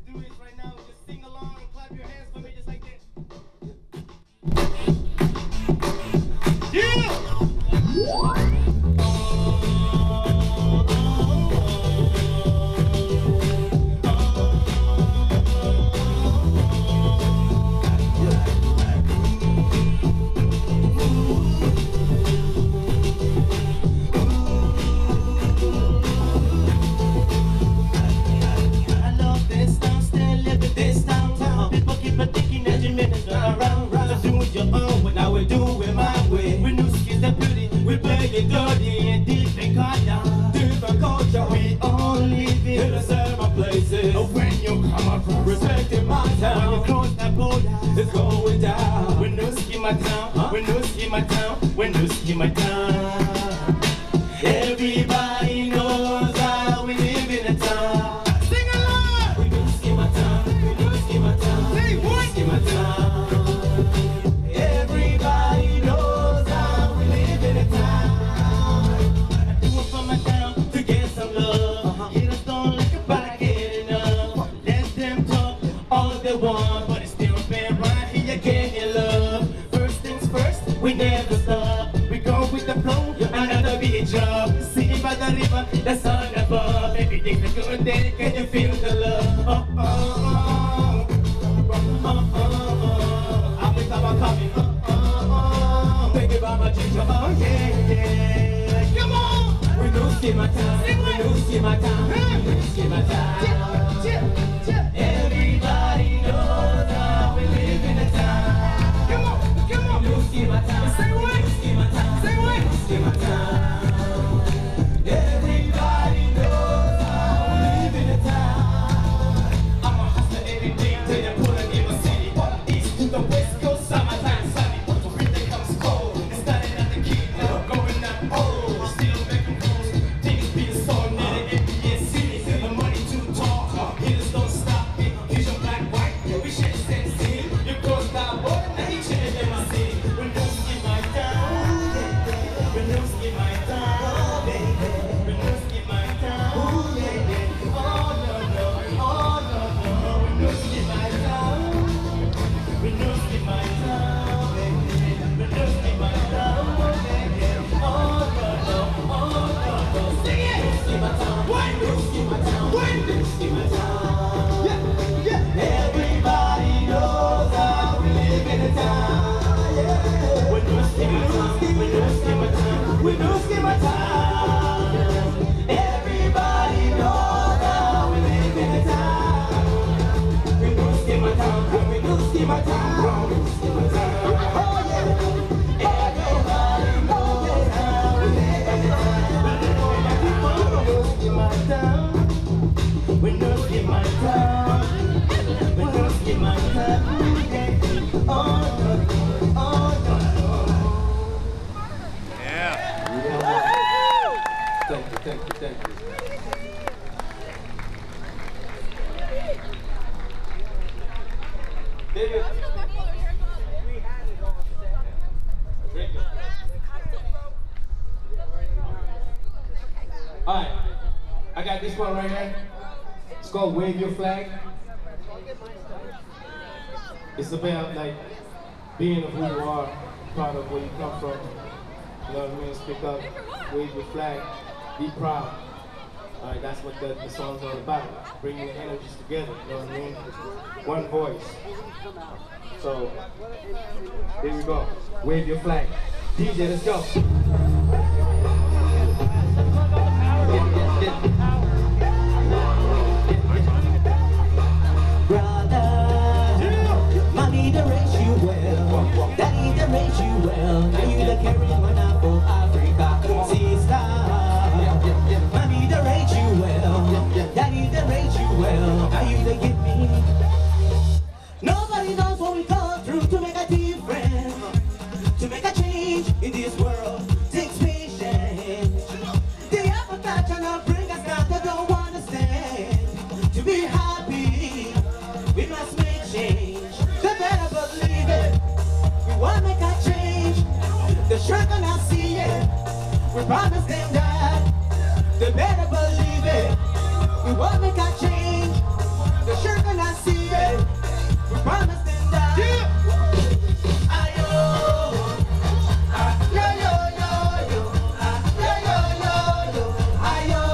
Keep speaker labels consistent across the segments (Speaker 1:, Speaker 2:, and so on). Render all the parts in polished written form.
Speaker 1: do this right now. Just sing along and clap your hands for me just like that. Yeah! Dirty and different culture. We all live in the same places. When you come across, respecting my town. When you cross that border, it's going down. Winooski my town, Winooski my town, Winooski my town. Everybody knows how we live in a town. Sing along! Winooski my town, Winooski my town, Winooski my town. Everybody knows how we live in a town. But it's still been right here again in love. First things first, we never stop. We go with the flow, another beat job. Sitting by the river, the sun above. Everything's a good day, can you feel the love? Oh, oh, oh, oh, oh, oh. I think I'm coming. Oh, oh, oh. Think about my ginger. Oh, yeah, yeah. Come on! Winooski my town, Winooski my town, Winooski my town. Everybody knows how we live in a town. Come on, come on. Winooski my town. Say what? Winooski my town. Say what? Winooski my town. Everybody knows how we live in a town. I'm a hustler every day till they pull in my city. East to the west coast, summertime sunny. The winter comes cold. It's starting at the key, now going up old. Still making calls. Things being so near the NBA city. The money too tall. Hitters don't stop. Winooski my town. Everybody knows how we live in a town. Winooski my town, Winooski my town, Winooski my town. Oh yeah. Everybody knows how we live in a town. Winooski my town, Winooski my town, Winooski my town. Oh, oh, oh. Thank you, thank you. David. Alright, I got this one right here. It's called Wave Your Flag. It's about like being of who you are, proud of where you come from. You know what I mean? Speak up, wave your flag. Be proud. All right, that's what the song's all about. Bringing the energies together, you know what I mean? One voice. So, here we go. Wave your flag. DJ, let's go. Brother, mommy to raise you well. Daddy to raise you well. Now you the carrying one out for Africa. Sister. Mommy to raise you well, daddy to raise you well. Now you to get me. Nobody knows what we go through to make a difference, to make a change in this world. Takes patience. The appetite cannot bring us down. They don't understand. To be happy, we must make change. They better believe it. We want to make a change. The sure gonna see it. We promise them that. They better believe it. We won't make a change. The sure gonna see it. We promise them that. Ayo, yo yo yo yo, yo yo yo yo, ayo,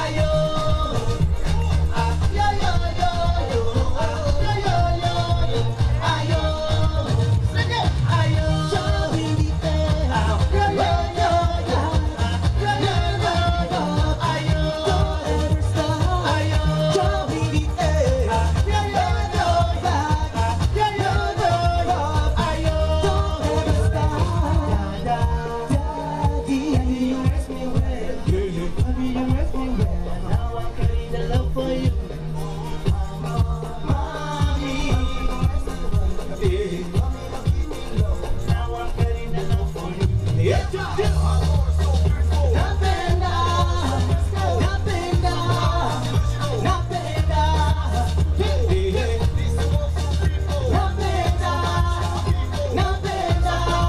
Speaker 1: ayo, yo yo yo yo, yo yo yo yo, ayo, ayo, jump in the air, yo yo yo yo, yo yo yo yo, ayo, don't ever stop, ayo, jump in the air, yo yo yo yo, yo yo yo yo, ayo, don't ever stop, daddy, you rest me well, baby, you rest me well, now I'm carrying the love for you. Mommy, now I'm getting the love for you. Yeah, nothing down, nothing down, nothing down. Nothing down, nothing down,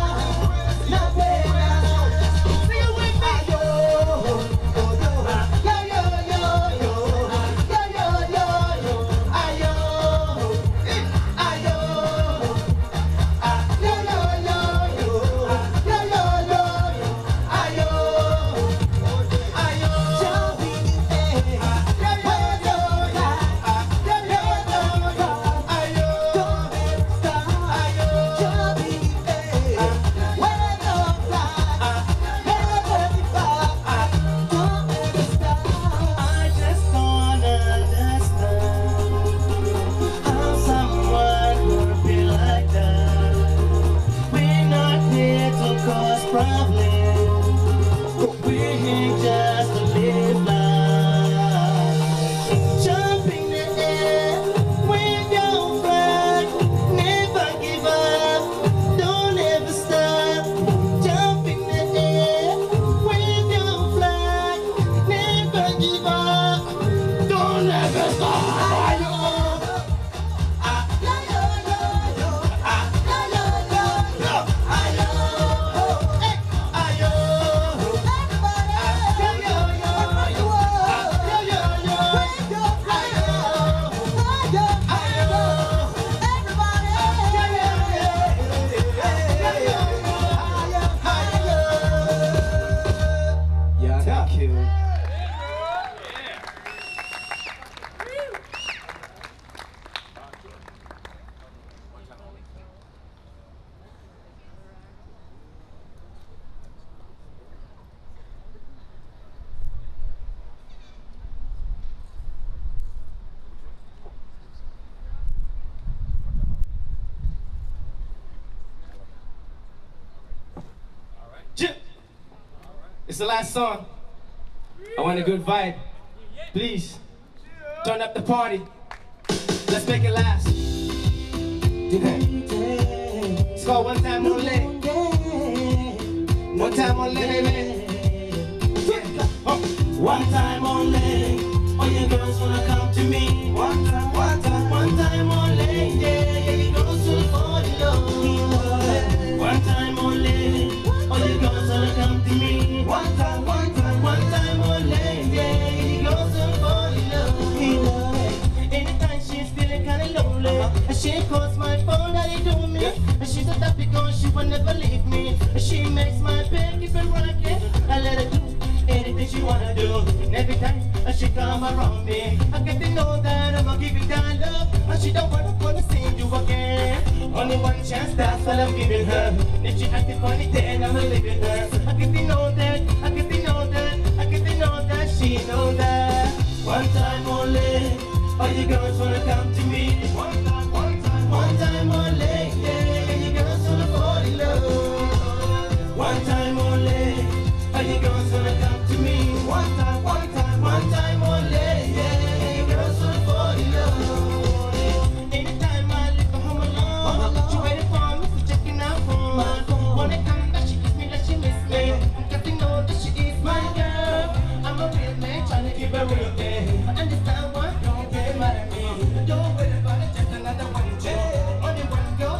Speaker 1: nothing down. Sing it with me. Yo, yo, yo, yo, yo, yo, yo, yo, yo, yo, ayo, ayo, yo, yo, yo, yo, yo, yo, yo, yo, ayo, ayo, jump in the air, yo, yo, yo, yo, yo, yo, yo, ayo, don't ever stop, ayo, jump in the air, wave the flag, never give up, don't ever stop. I just don't understand how someone could be like that. We're not here to cause problems, but we're here just to live life. Jump in the air, wave your flag, never give up, don't ever stop. Jump in the air, wave your flag, never give up, don't ever stop. Yeah, thank you. Chip. It's the last song. I want a good vibe. Please, turn up the party. Let's make it last. It's called One Time Only. One time only, baby. Yeah. Oh. One time only. All you girls wanna come to me. One time, one time, one time only. Yeah, you girls will fall in love. One time only. All you girls wanna come to me. One time, one time, one time only. Yeah, you girls will fall in love. Anytime she's feeling kinda lonely, and she calls my phone, how they do me? And she's a type because she will never leave me. And she makes my bed, keep it rocking. I let her do anything she wanna do. And every time she come around me, I get to know that I'ma give you that love. And she don't wanna see you again. Only one chance, that's all I'm giving her. If she acting funny, then I'ma leaving her. I get to know that, I get to know that, I get to know that she know that. One time only, all you girls wanna come to me. One time, one time, one time only. Yeah, you girls wanna fall in love. One time only, all you girls wanna come to me. One time, one time, one time only. Yeah, you girls wanna fall in love. Anytime I leave her home alone, she waiting for me, so checking out for me. When I come back, she kiss me like she miss me. Got to know that she is my girl. I'm a real man, trying to keep her real thing. I understand why don't get mad at me. Don't worry about it, just another one. Only one girl.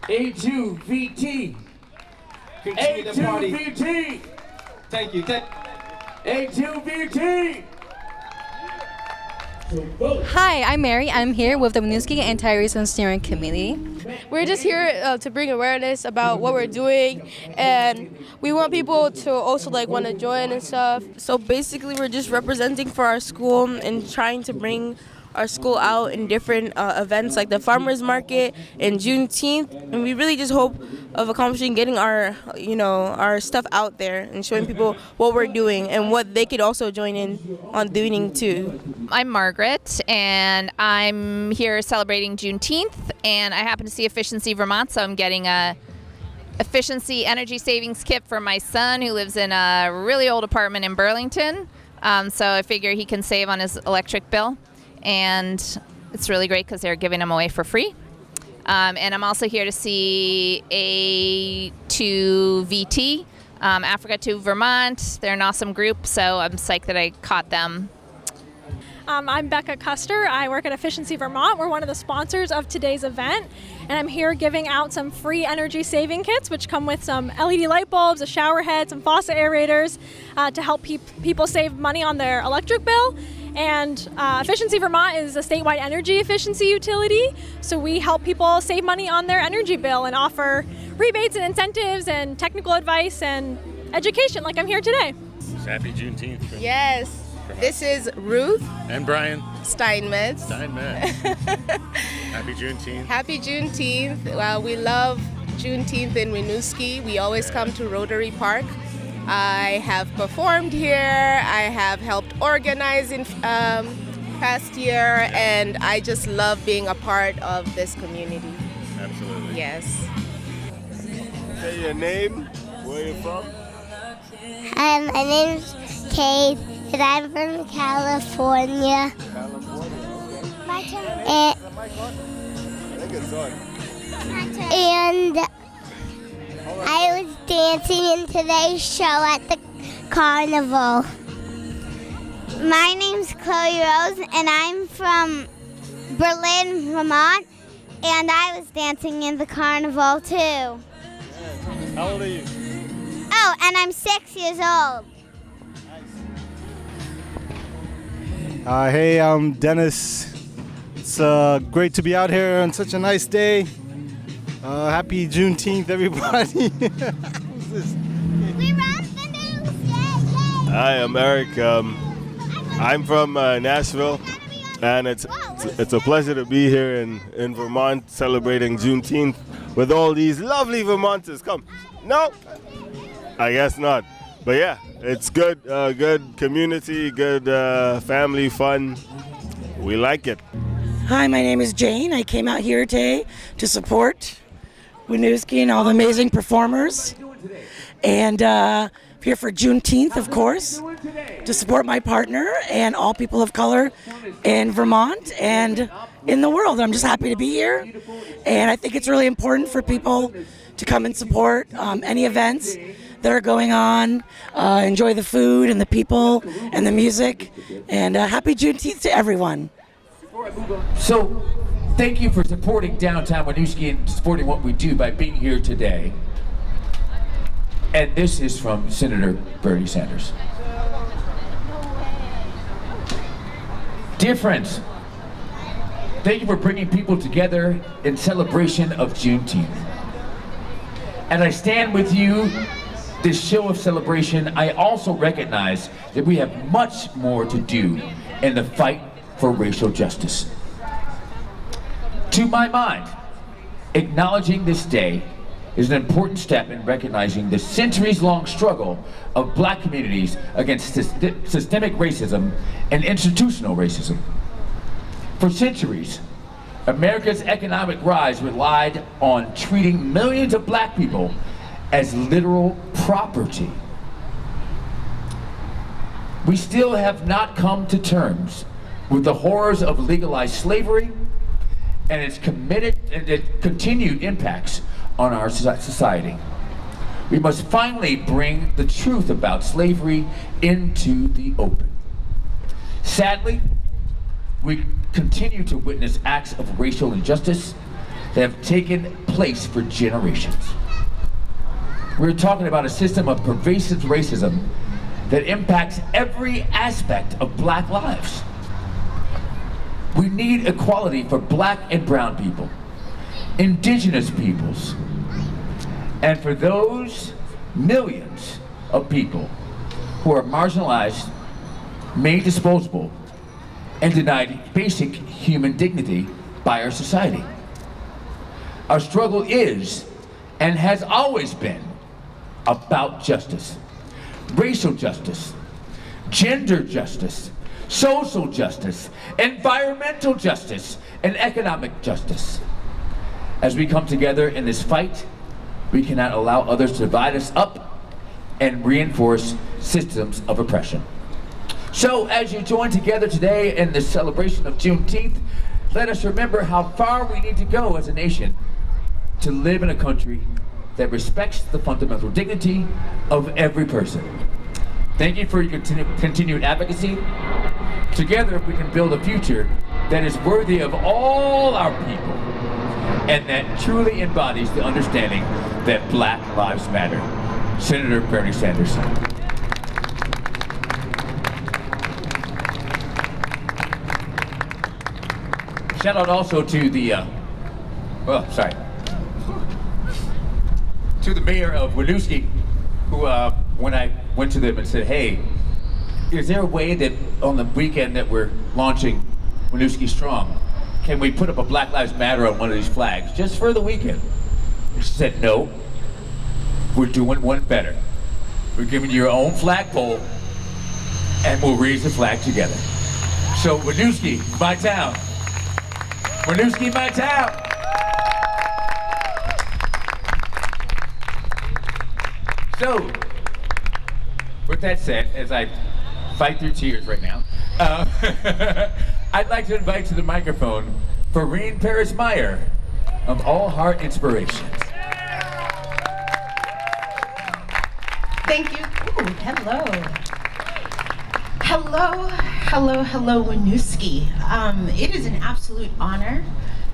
Speaker 2: A2VT. A2VT.
Speaker 1: Thank you.
Speaker 2: A2VT.
Speaker 3: Hi, I'm Mary. I'm here with the Winooski Anti-Racism Steering Committee.
Speaker 4: We're just here to bring awareness about what we're doing, and we want people to also want to join and stuff. So basically, we're just representing for our school and trying to bring our school out in different events like the farmers market and Juneteenth, and we really just hope of accomplishing getting our our stuff out there and showing people what we're doing and what they could also join in on doing too.
Speaker 5: I'm Margaret, and I'm here celebrating Juneteenth, and I happen to see Efficiency Vermont, so I'm getting a efficiency energy savings kit for my son who lives in a really old apartment in Burlington, so I figure he can save on his electric bill. And it's really great because they're giving them away for free. And I'm also here to see A2VT, Africa to Vermont. They're an awesome group, so I'm psyched that I caught them.
Speaker 6: I'm Becca Custer. I work at Efficiency Vermont. We're one of the sponsors of today's event, and I'm here giving out some free energy saving kits, which come with some LED light bulbs, a shower head, some faucet aerators to help people save money on their electric bill. And Efficiency Vermont is a statewide energy efficiency utility, so we help people save money on their energy bill and offer rebates and incentives and technical advice and education like I'm here today.
Speaker 7: Happy Juneteenth.
Speaker 4: Yes, this is Ruth
Speaker 7: And Brian
Speaker 4: Steinmetz.
Speaker 7: Happy Juneteenth.
Speaker 4: Happy Juneteenth. Well, we love Juneteenth in Winooski. We always come to Rotary Park. I have performed here, I have helped organize in past year, and I just love being a part of this community.
Speaker 7: Absolutely.
Speaker 4: Yes.
Speaker 7: Say your name, where you from?
Speaker 8: Hi, my name's Kate, and I'm from California. My turn. And I was dancing in today's show at the carnival. My name's Chloe Rose, and I'm from Berlin, Vermont, and I was dancing in the carnival too.
Speaker 7: How old are you?
Speaker 8: Oh, and I'm 6 years old.
Speaker 9: Hey, I'm Dennis. It's great to be out here on such a nice day. Happy Juneteenth, everybody.
Speaker 8: We run the news, yay!
Speaker 7: Hi, I'm Eric. I'm from Nashville, and it's a pleasure to be here in Vermont celebrating Juneteenth with all these lovely Vermonters. Come. No? I guess not. But yeah, it's good. Good community, good family fun. We like it.
Speaker 10: Hi, my name is Jane. I came out here today to support Winooski and all the amazing performers. And here for Juneteenth, of course, to support my partner and all people of color in Vermont and in the world. I'm just happy to be here. And I think it's really important for people to come and support any events that are going on, enjoy the food and the people and the music. And happy Juneteenth to everyone.
Speaker 2: So, thank you for supporting downtown Winooski and supporting what we do by being here today. And this is from Senator Bernie Sanders. Dear friends, thank you for bringing people together in celebration of Juneteenth. As I stand with you, this show of celebration, I also recognize that we have much more to do in the fight for racial justice. To my mind, acknowledging this day is an important step in recognizing the centuries-long struggle of black communities against systemic racism and institutional racism. For centuries, America's economic rise relied on treating millions of black people as literal property. We still have not come to terms with the horrors of legalized slavery and its continued impacts on our society. We must finally bring the truth about slavery into the open. Sadly, we continue to witness acts of racial injustice that have taken place for generations. We're talking about a system of pervasive racism that impacts every aspect of black lives. We need equality for black and brown people, indigenous peoples, and for those millions of people who are marginalized, made disposable, and denied basic human dignity by our society. Our struggle is, and has always been, about justice. Racial justice, gender justice, social justice, environmental justice, and economic justice. As we come together in this fight, we cannot allow others to divide us up and reinforce systems of oppression. So as you join together today in the celebration of Juneteenth, let us remember how far we need to go as a nation to live in a country that respects the fundamental dignity of every person. Thank you for your continued advocacy. Together we can build a future that is worthy of all our people and that truly embodies the understanding that Black Lives Matter. Senator Bernie Sanders. Shout out also to the, to the mayor of Winooski, who, when I went to them and said, hey, is there a way that on the weekend that we're launching Winooski Strong, can we put up a Black Lives Matter on one of these flags, just for the weekend? And she said, no, we're doing one better. We're giving you your own flagpole, and we'll raise the flag together. So Winooski, my town. Winooski, my town. So, with that said, as I fight through tears right now, I'd like to invite to the microphone Farine Paris-Meyer of All Heart Inspirations.
Speaker 11: Thank you. Ooh, hello. Hello, Winooski. It is an absolute honor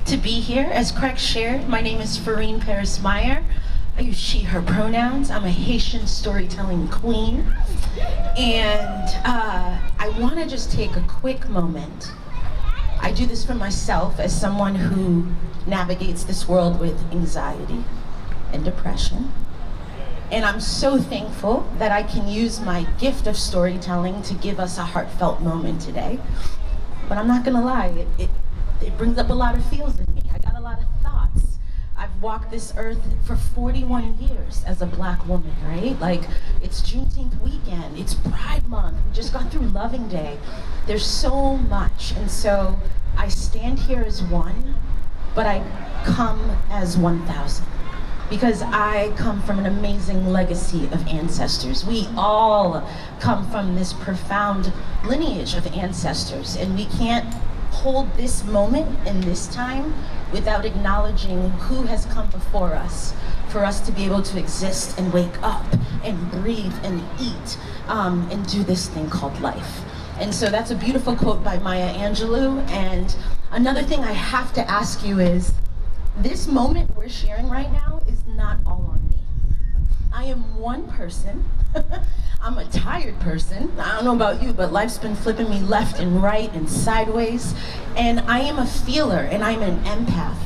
Speaker 11: to be here. As Craig shared, my name is Farine Paris-Meyer. I use she, her pronouns. I'm a Haitian storytelling queen. And I want to just take a quick moment. I do this for myself as someone who navigates this world with anxiety and depression. And I'm so thankful that I can use my gift of storytelling to give us a heartfelt moment today. But I'm not gonna lie, it brings up a lot of feels in me. I got a lot of thoughts. I've walked this earth for 41 years as a Black woman, right? Like, it's Juneteenth weekend, it's Pride Month, we just got through Loving Day. There's so much, and so I stand here as one, but I come as 1,000. Because I come from an amazing legacy of ancestors. We all come from this profound lineage of ancestors, and we can't hold this moment and this time without acknowledging who has come before us for us to be able to exist and wake up and breathe and eat and do this thing called life. And so that's a beautiful quote by Maya Angelou. And another thing I have to ask you is, this moment we're sharing right now is not all on me. I am one person. I'm a tired person. I don't know about you, but life's been flipping me left and right and sideways. And I am a feeler and I'm an empath.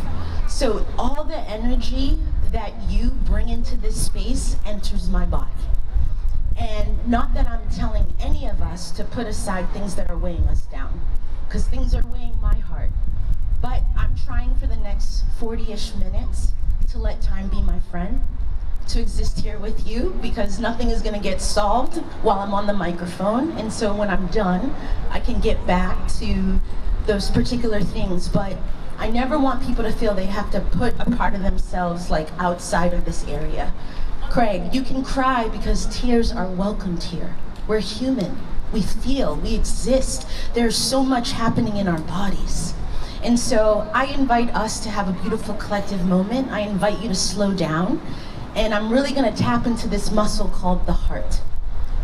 Speaker 11: So all the energy that you bring into this space enters my body. And not that I'm telling any of us to put aside things that are weighing us down, because things are weighing my heart. But I'm trying for the next 40-ish minutes to let time be my friend, to exist here with you, because nothing is gonna get solved while I'm on the microphone. And so when I'm done, I can get back to those particular things. But I never want people to feel they have to put a part of themselves like outside of this area. Craig, you can cry because tears are welcomed here. We're human, we feel, we exist. There's so much happening in our bodies. And so I invite us to have a beautiful collective moment. I invite you to slow down. And I'm really gonna tap into this muscle called the heart.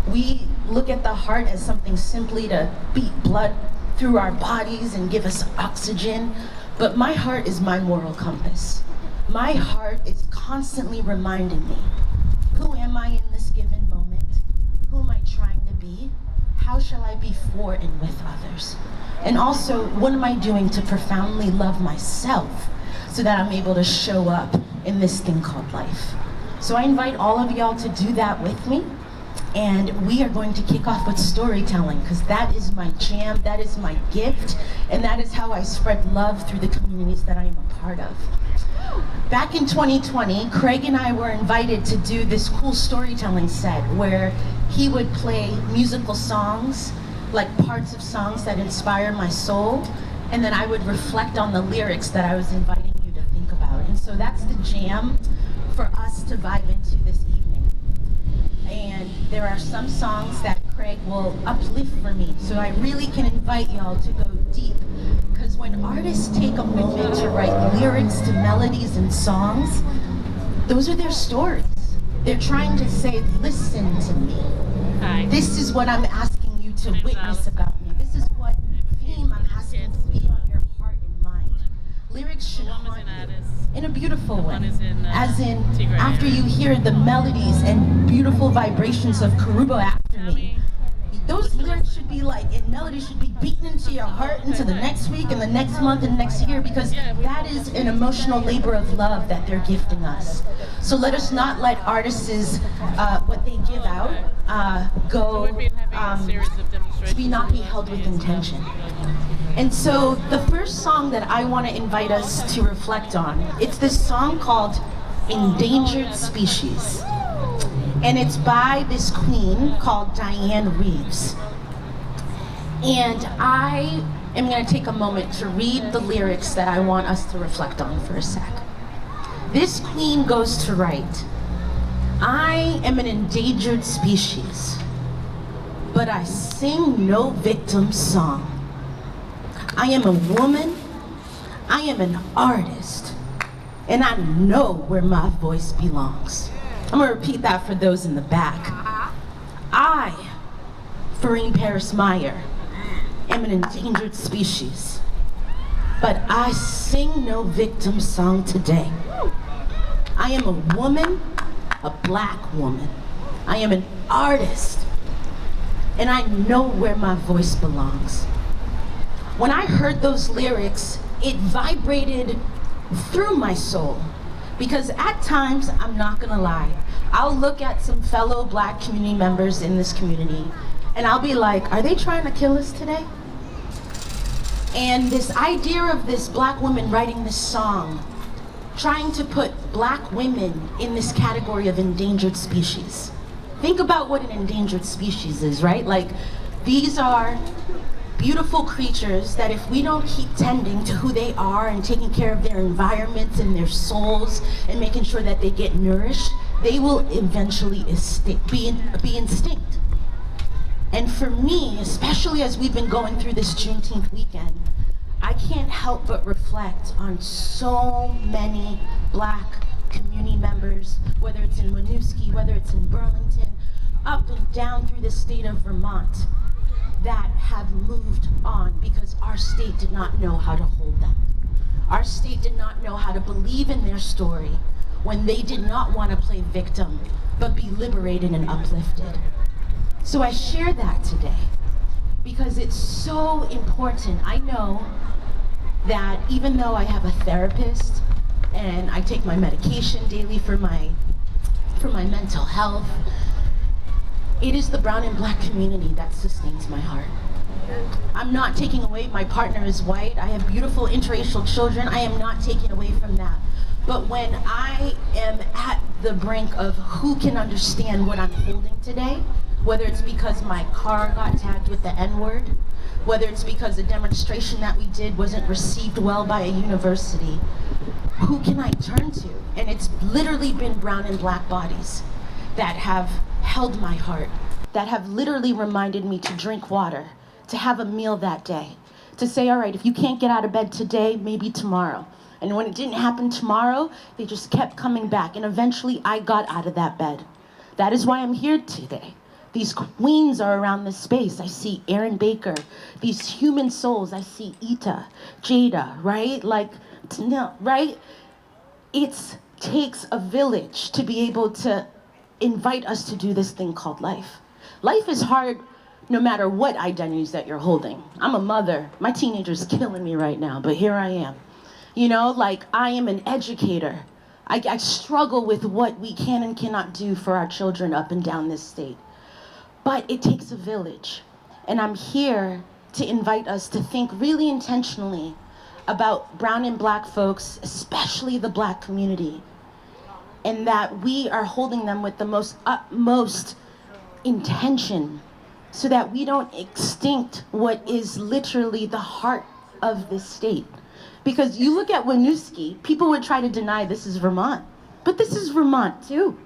Speaker 11: We look at the heart as something simply to beat blood through our bodies and give us oxygen. but my heart is my moral compass. My heart is constantly reminding me, who am I in this given moment? Who am I trying to be? How shall I be for and with others? And also, what am I doing to profoundly love myself so that I'm able to show up in this thing called life? So I invite all of y'all to do that with me. And we are going to kick off with storytelling, because that is my jam, that is my gift, and that is how I spread love through the communities that I am a part of. Back in 2020, Craig and I were invited to do this cool storytelling set where he would play musical songs, like parts of songs that inspire my soul, and then I would reflect on the lyrics that I was inviting you to think about. And so that's the jam for us to vibe into this evening. And there are some songs that Craig will uplift for me, so I really can invite y'all to go deep. Because when artists take a moment to write lyrics to melodies and songs, those are their stories. They're trying to say, listen to me. This is what I'm asking you to witness about me. This is what theme I'm asking to be on your heart and mind. Lyrics should haunt you in a beautiful way. As in, after you hear the melodies and beautiful vibrations of Karubo after me, those lyrics should be like, and melodies should be beaten into your heart into the next week and the next month and next year, because that is an emotional labor of love that they're gifting us. So let us not let artists, what they give out, go to be not be held with intention. And so the first song that I want to invite us to reflect on, it's this song called Endangered Species. And it's by this queen called Diane Reeves. And I am going to take a moment to read the lyrics that I want us to reflect on for a sec. This queen goes to write, I am an endangered species, but I sing no victim song. I am a woman, I am an artist, and I know where my voice belongs. I'm gonna repeat that for those in the back. I, Farine Paris Meyer, am an endangered species, but I sing no victim song today. I am a woman, a black woman. I am an artist, and I know where my voice belongs. When I heard those lyrics, it vibrated through my soul. Because at times, I'm not gonna lie, I'll look at some fellow black community members in this community, and I'll be like, are they trying to kill us today? And this idea of this black woman writing this song, trying to put black women in this category of endangered species. Think about what an endangered species is, right? Like, these are beautiful creatures that if we don't keep tending to who they are and taking care of their environments and their souls and making sure that they get nourished, they will eventually be extinct. And for me, especially as we've been going through this Juneteenth weekend, I can't help but reflect on so many black community members, whether it's in Winooski, whether it's in Burlington, up and down through the state of Vermont, that have moved on because our state did not know how to hold them. Our state did not know how to believe in their story when they did not want to play victim, but be liberated and uplifted. So I share that today because it's so important. I know that even though I have a therapist and I take my medication daily for my mental health, it is the brown and black community that sustains my heart. I'm not taking away, my partner is white, I have beautiful interracial children, I am not taking away from that. But when I am at the brink of who can understand what I'm holding today, whether it's because my car got tagged with the N-word, whether it's because a demonstration that we did wasn't received well by a university, who can I turn to? And it's literally been brown and black bodies that have held my heart, that have literally reminded me to drink water, to have a meal that day, to say, all right, if you can't get out of bed today, maybe tomorrow. And when it didn't happen tomorrow, they just kept coming back, and eventually I got out of that bed. That is why I'm here today, These queens are around this space. I see Erin Baker. These human souls. I see Ita, Jada, right? Like, right? It takes a village to be able to invite us to do this thing called life. Life is hard no matter what identities that you're holding. I'm a mother. My teenager's killing me right now, but here I am. You know, like, I am an educator. I struggle with what we can and cannot do for our children up and down this state. But it takes a village. And I'm here to invite us to think really intentionally about brown and black folks, especially the black community, and that we are holding them with the most utmost intention so that we don't extinct what is literally the heart of this state. Because you look at Winooski, people would try to deny this is Vermont, but this is Vermont too.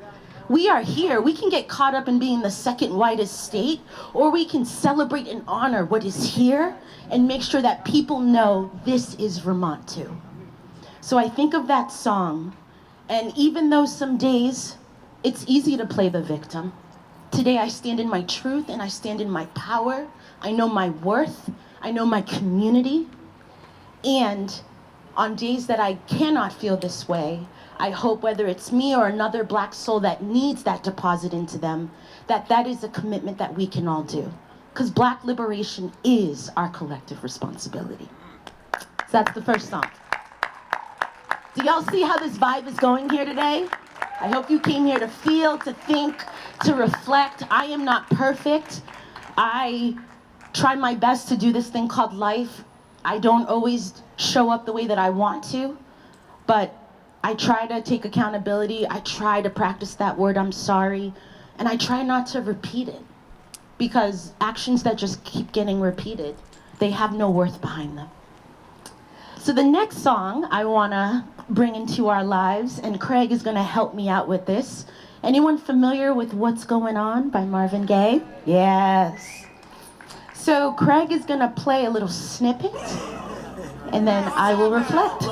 Speaker 11: We are here. We can get caught up in being the second whitest state, or we can celebrate and honor what is here and make sure that people know this is Vermont too. So I think of that song, and even though some days it's easy to play the victim, today I stand in my truth and I stand in my power. I know my worth. I know my community. And on days that I cannot feel this way, I hope whether it's me or another black soul that needs that deposit into them, that is a commitment that we can all do. Because black liberation is our collective responsibility. So that's the first song. Do y'all see how this vibe is going here today? I hope you came here to feel, to think, to reflect. I am not perfect. I try my best to do this thing called life. I don't always show up the way that I want to, but I try to take accountability. I try to practice that word, I'm sorry, and I try not to repeat it, because actions that just keep getting repeated, they have no worth behind them. So the next song I wanna bring into our lives, and Craig is gonna help me out with this. Anyone familiar with What's Going On by Marvin Gaye? Yes. So Craig is gonna play a little snippet, and then I will reflect.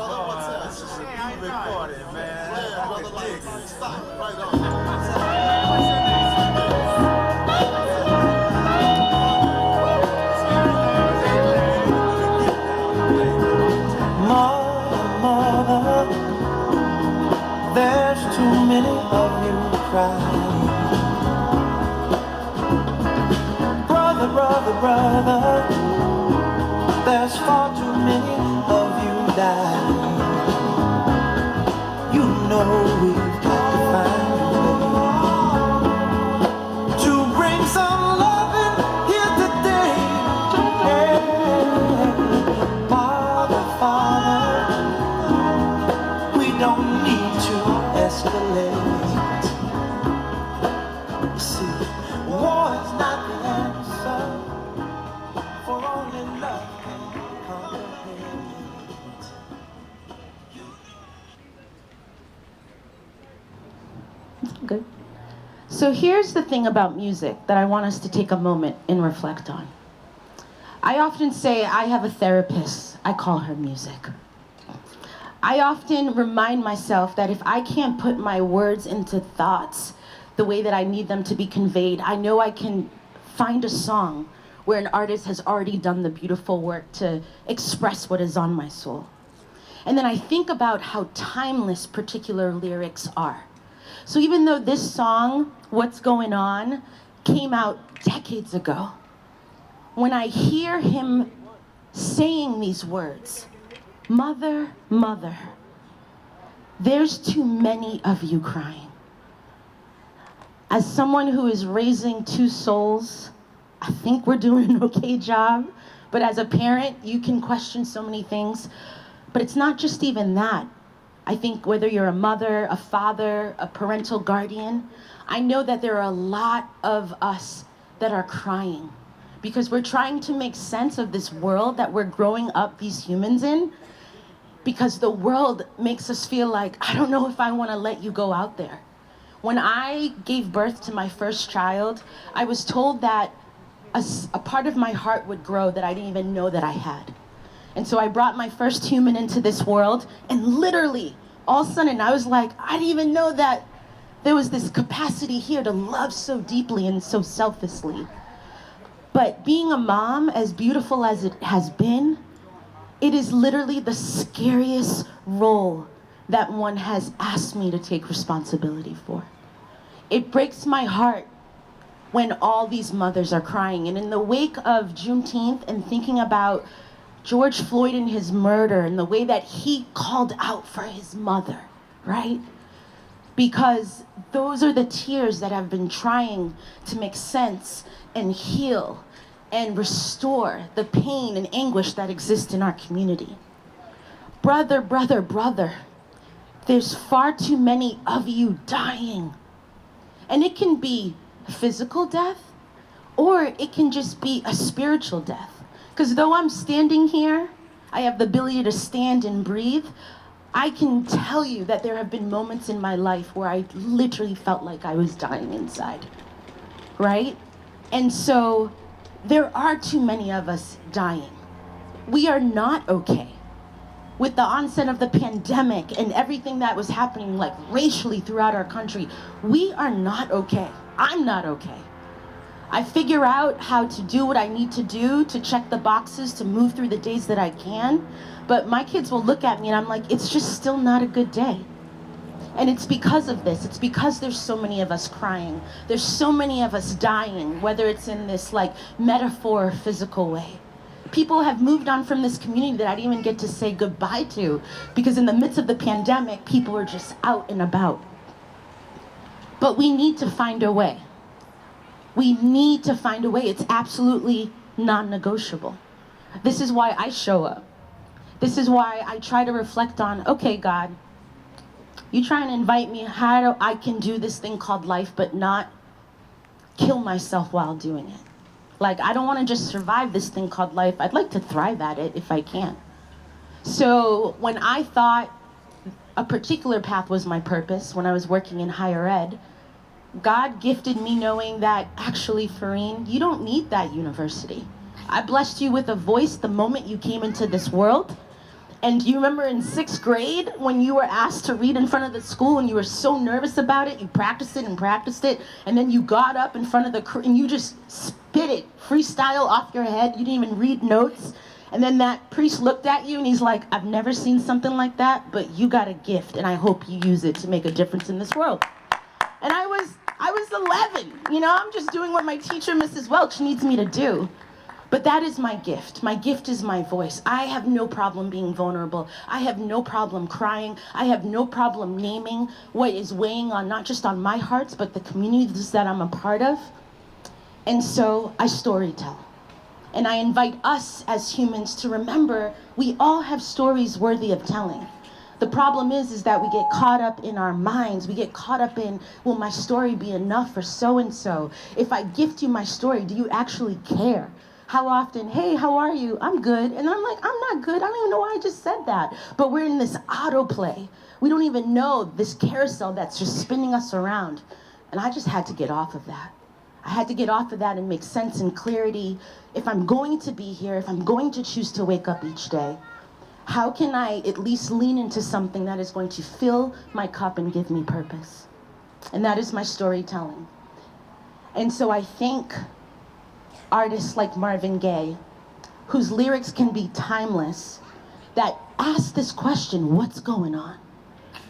Speaker 1: Mother, there's too many of you crying. Brother, there's far too many of you dying. You know we've got to find a way to bring some loving here today. Hey, Father, we don't need to escalate. See, war is not the answer. For only love can comprehend.
Speaker 11: Good. So here's the thing about music that I want us to take a moment and reflect on. I often say I have a therapist. I call her music. I often remind myself that if I can't put my words into thoughts the way that I need them to be conveyed, I know I can find a song where an artist has already done the beautiful work to express what is on my soul. And then I think about how timeless particular lyrics are. So even though this song, What's Going On, came out decades ago, when I hear him saying these words, mother, mother, there's too many of you crying. As someone who is raising two souls, I think we're doing an okay job, but as a parent, you can question so many things. But it's not just even that. I think whether you're a mother, a father, a parental guardian, I know that there are a lot of us that are crying because we're trying to make sense of this world that we're growing up, these humans in, because the world makes us feel like, I don't know if I want to let you go out there. When I gave birth to my first child, I was told that a part of my heart would grow that I didn't even know that I had. And so I brought my first human into this world, and literally, all of a sudden, I was like, I didn't even know that There was this capacity here to love so deeply and so selflessly. But being a mom, as beautiful as it has been, it is literally the scariest role that one has asked me to take responsibility for. It breaks my heart when all these mothers are crying. And in the wake of Juneteenth and thinking about George Floyd and his murder and the way that he called out for his mother, right? Because those are the tears that have been trying to make sense and heal and restore the pain and anguish that exists in our community. Brother, brother, brother, there's far too many of you dying. And it can be physical death, or it can just be a spiritual death. Because though I'm standing here, I have the ability to stand and breathe. I can tell you that there have been moments in my life where I literally felt like I was dying inside, right? And so there are too many of us dying. We are not okay. With the onset of the pandemic and everything that was happening like racially throughout our country, we are not okay. I'm not okay. I figure out how to do what I need to do to check the boxes, to move through the days that I can, but my kids will look at me and I'm like, it's just still not a good day. And it's because of this. It's because there's so many of us crying. There's so many of us dying, whether it's in this like metaphor or physical way. People have moved on from this community that I didn't even get to say goodbye to, because in the midst of the pandemic, people are just out and about. But we need to find a way. We need to find a way. It's absolutely non-negotiable. This is why I show up. This is why I try to reflect on, okay, God, you try and invite me how I can do this thing called life, but not kill myself while doing it. Like, I don't want to just survive this thing called life. I'd like to thrive at it if I can. So when I thought a particular path was my purpose, when I was working in higher ed, God gifted me knowing that, actually, Farine, you don't need that university. I blessed you with a voice the moment you came into this world. And you remember in 6th grade when you were asked to read in front of the school and you were so nervous about it, you practiced it, and then you got up in front of the, and you just spit it, freestyle off your head, you didn't even read notes. And then that priest looked at you and he's like, I've never seen something like that, but you got a gift and I hope you use it to make a difference in this world. And I was 11, you know, I'm just doing what my teacher, Mrs. Welch, needs me to do. But that is my gift. My gift is my voice. I have no problem being vulnerable. I have no problem crying. I have no problem naming what is weighing on not just on my hearts, but the communities that I'm a part of. And so I storytell. And I invite us as humans to remember we all have stories worthy of telling. The problem is that we get caught up in our minds. We get caught up in, will my story be enough for so-and-so? If I gift you my story, do you actually care? How often, hey, how are you? I'm good. And I'm like, I'm not good. I don't even know why I just said that. But we're in this autoplay. We don't even know this carousel that's just spinning us around. And I just had to get off of that. I had to get off of that and make sense and clarity. If I'm going to be here, if I'm going to choose to wake up each day, how can I at least lean into something that is going to fill my cup and give me purpose? And that is my storytelling. And so I think artists like Marvin Gaye, whose lyrics can be timeless, that ask this question, what's going on?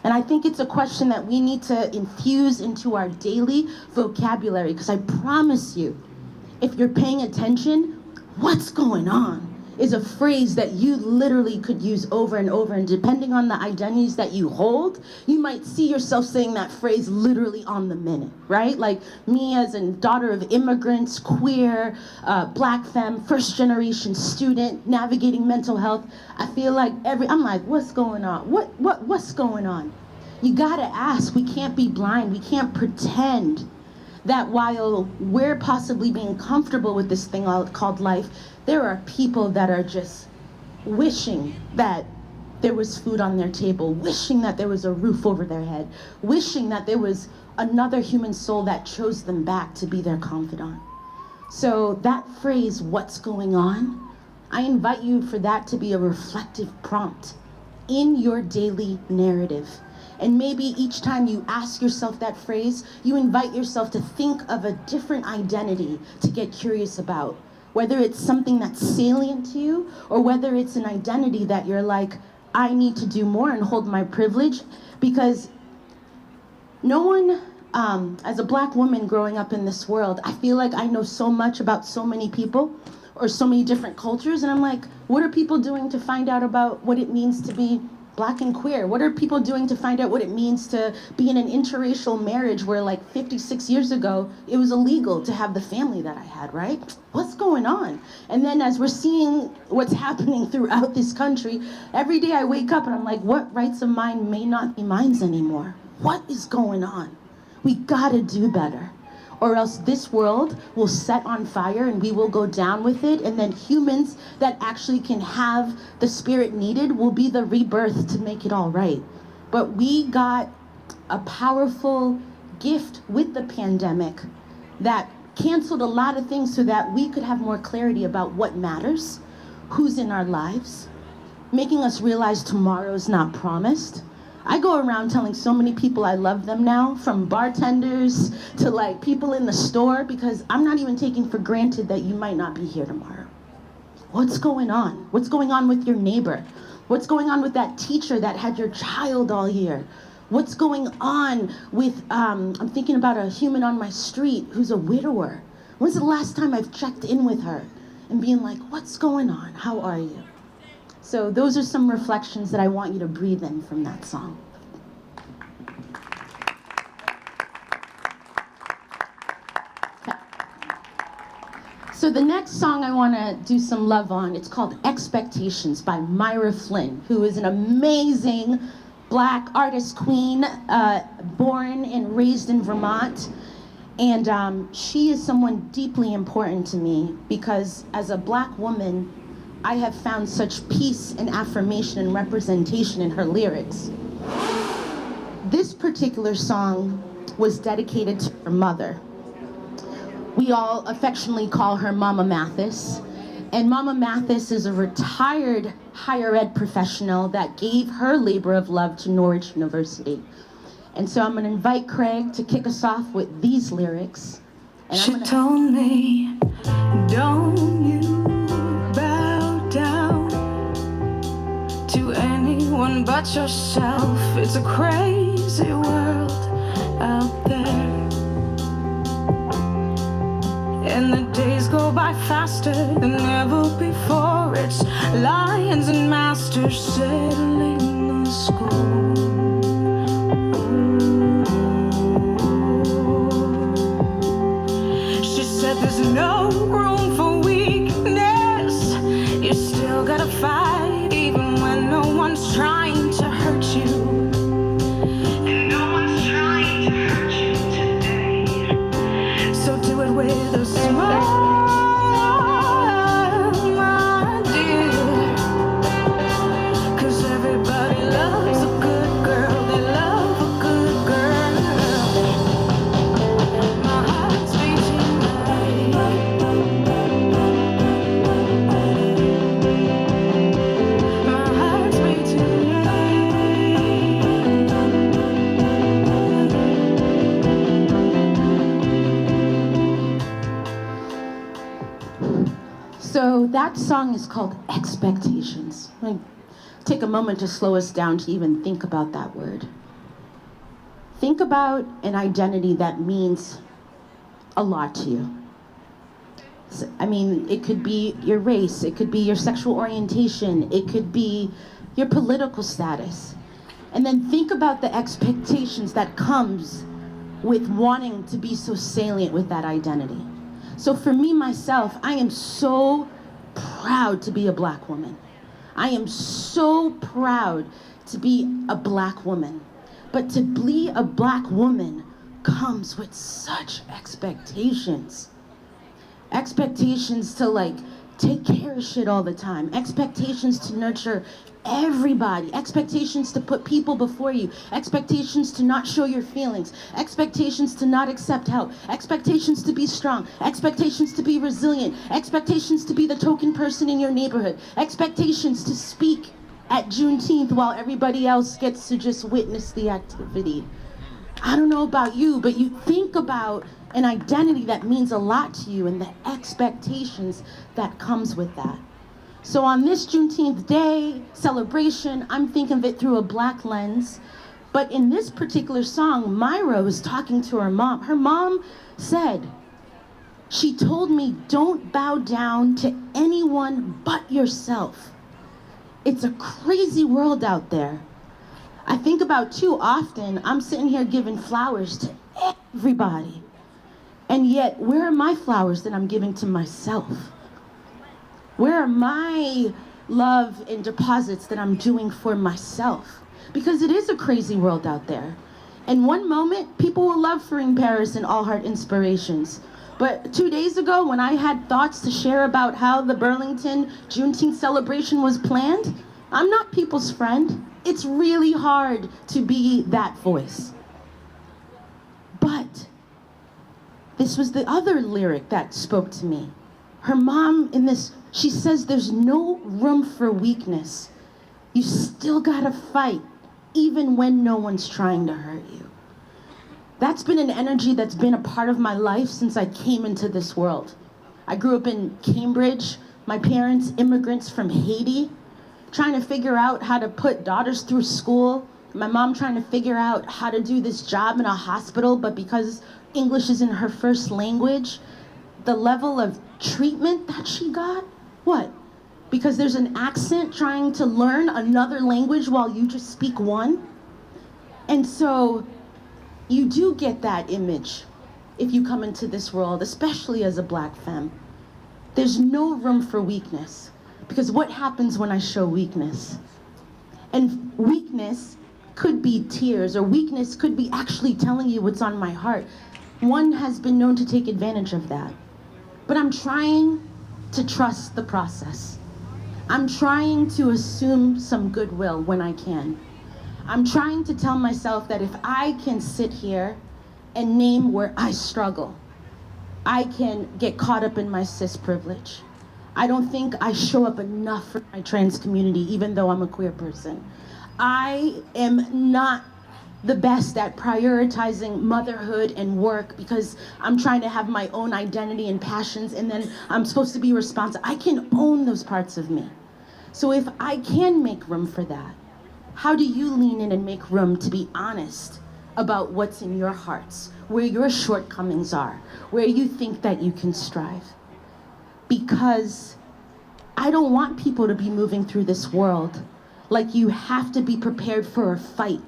Speaker 11: And I think it's a question that we need to infuse into our daily vocabulary, because I promise you, if you're paying attention, what's going on is a phrase that you literally could use over and over, and depending on the identities that you hold, you might see yourself saying that phrase literally on the minute, right? Like me as a daughter of immigrants, queer, black femme, first generation student, navigating mental health, I feel like I'm like, what's going on? What's going on? You gotta ask. We can't be blind. We can't pretend that while we're possibly being comfortable with this thing called life, there are people that are just wishing that there was food on their table, wishing that there was a roof over their head, wishing that there was another human soul that chose them back to be their confidant. So that phrase, what's going on? I invite you for that to be a reflective prompt in your daily narrative. And maybe each time you ask yourself that phrase, you invite yourself to think of a different identity to get curious about. Whether it's something that's salient to you, or whether it's an identity that you're like, I need to do more and hold my privilege. Because no one, as a black woman growing up in this world, I feel like I know so much about so many people or so many different cultures, and I'm like, what are people doing to find out about what it means to be black and queer? What are people doing to find out what it means to be in an interracial marriage where like 56 years ago, it was illegal to have the family that I had, right? What's going on? And then as we're seeing what's happening throughout this country, every day I wake up and I'm like, what rights of mine may not be mine anymore? What is going on? We gotta do better, or else this world will set on fire and we will go down with it, and then humans that actually can have the spirit needed will be the rebirth to make it all right. But we got a powerful gift with the pandemic that canceled a lot of things so that we could have more clarity about what matters, who's in our lives, making us realize tomorrow's not promised. I go around telling so many people I love them now, from bartenders to like people in the store, because I'm not even taking for granted that you might not be here tomorrow. What's going on? What's going on with your neighbor? What's going on with that teacher that had your child all year? What's going on with, I'm thinking about a human on my street who's a widower. When's the last time I've checked in with her and being like, what's going on? How are you? So those are some reflections that I want you to breathe in from that song. Okay. So the next song I want to do some love on, it's called Expectations by Myra Flynn, who is an amazing black artist queen, born and raised in Vermont. And she is someone deeply important to me because as a black woman, I have found such peace and affirmation and representation in her lyrics. This particular song was dedicated to her mother. We all affectionately call her Mama Mathis. And Mama Mathis is a retired higher ed professional that gave her labor of love to Norwich University. And so I'm gonna invite Craig to kick us off with these lyrics. And
Speaker 12: she told me, don't you down to anyone but yourself. It's a crazy world out there, and the days go by faster than ever before. It's lions and masters settling the score. She said there's no room for weakness. You still gotta fight, even when no one's trying to hurt you. And no one's trying to hurt you today. So do it with a smile, my dear. 'Cause everybody loves a good girl. They love a good girl. My heart's beating right.
Speaker 11: So that song is called Expectations. I'm gonna take a moment to slow us down to even think about that word. Think about an identity that means a lot to you. I mean, it could be your race, it could be your sexual orientation, it could be your political status. And then think about the expectations that comes with wanting to be so salient with that identity. So for me, myself, I am so proud to be a black woman. I am so proud to be a black woman. But to be a black woman comes with such expectations. Expectations to like take care of shit all the time. Expectations to nurture everybody. Expectations to put people before you. Expectations to not show your feelings. Expectations to not accept help. Expectations to be strong. Expectations to be resilient. Expectations to be the token person in your neighborhood. Expectations to speak at Juneteenth while everybody else gets to just witness the activity. I don't know about you, but you think about an identity that means a lot to you and the expectations that comes with that. So on this Juneteenth day celebration, I'm thinking of it through a Black lens. But in this particular song, Myra was talking to her mom. Her mom said, she told me, don't bow down to anyone but yourself. It's a crazy world out there. I think about too often, I'm sitting here giving flowers to everybody. And yet, where are my flowers that I'm giving to myself? Where are my love and deposits that I'm doing for myself? Because it is a crazy world out there. And one moment, people will love Farine Paris and All Heart Inspirations. But 2 days ago, when I had thoughts to share about how the Burlington Juneteenth celebration was planned, I'm not people's friend. It's really hard to be that voice. But this was the other lyric that spoke to me. Her mom in this, she says there's no room for weakness. You still gotta fight, even when no one's trying to hurt you. That's been an energy that's been a part of my life since I came into this world. I grew up in Cambridge, my parents immigrants from Haiti, trying to figure out how to put daughters through school. My mom trying to figure out how to do this job in a hospital, but because English isn't her first language, the level of treatment that she got, what? Because there's an accent trying to learn another language while you just speak one? And so you do get that image if you come into this world, especially as a Black femme. There's no room for weakness, because what happens when I show weakness? And weakness could be tears, or weakness could be actually telling you what's on my heart. One has been known to take advantage of that. But I'm trying to trust the process. I'm trying to assume some goodwill when I can. I'm trying to tell myself that if I can sit here and name where I struggle, I can get caught up in my cis privilege. I don't think I show up enough for my trans community, even though I'm a queer person. I am not the best at prioritizing motherhood and work because I'm trying to have my own identity and passions, and then I'm supposed to be responsible. I can own those parts of me. So if I can make room for that, how do you lean in and make room to be honest about what's in your hearts, where your shortcomings are, where you think that you can strive? Because I don't want people to be moving through this world like you have to be prepared for a fight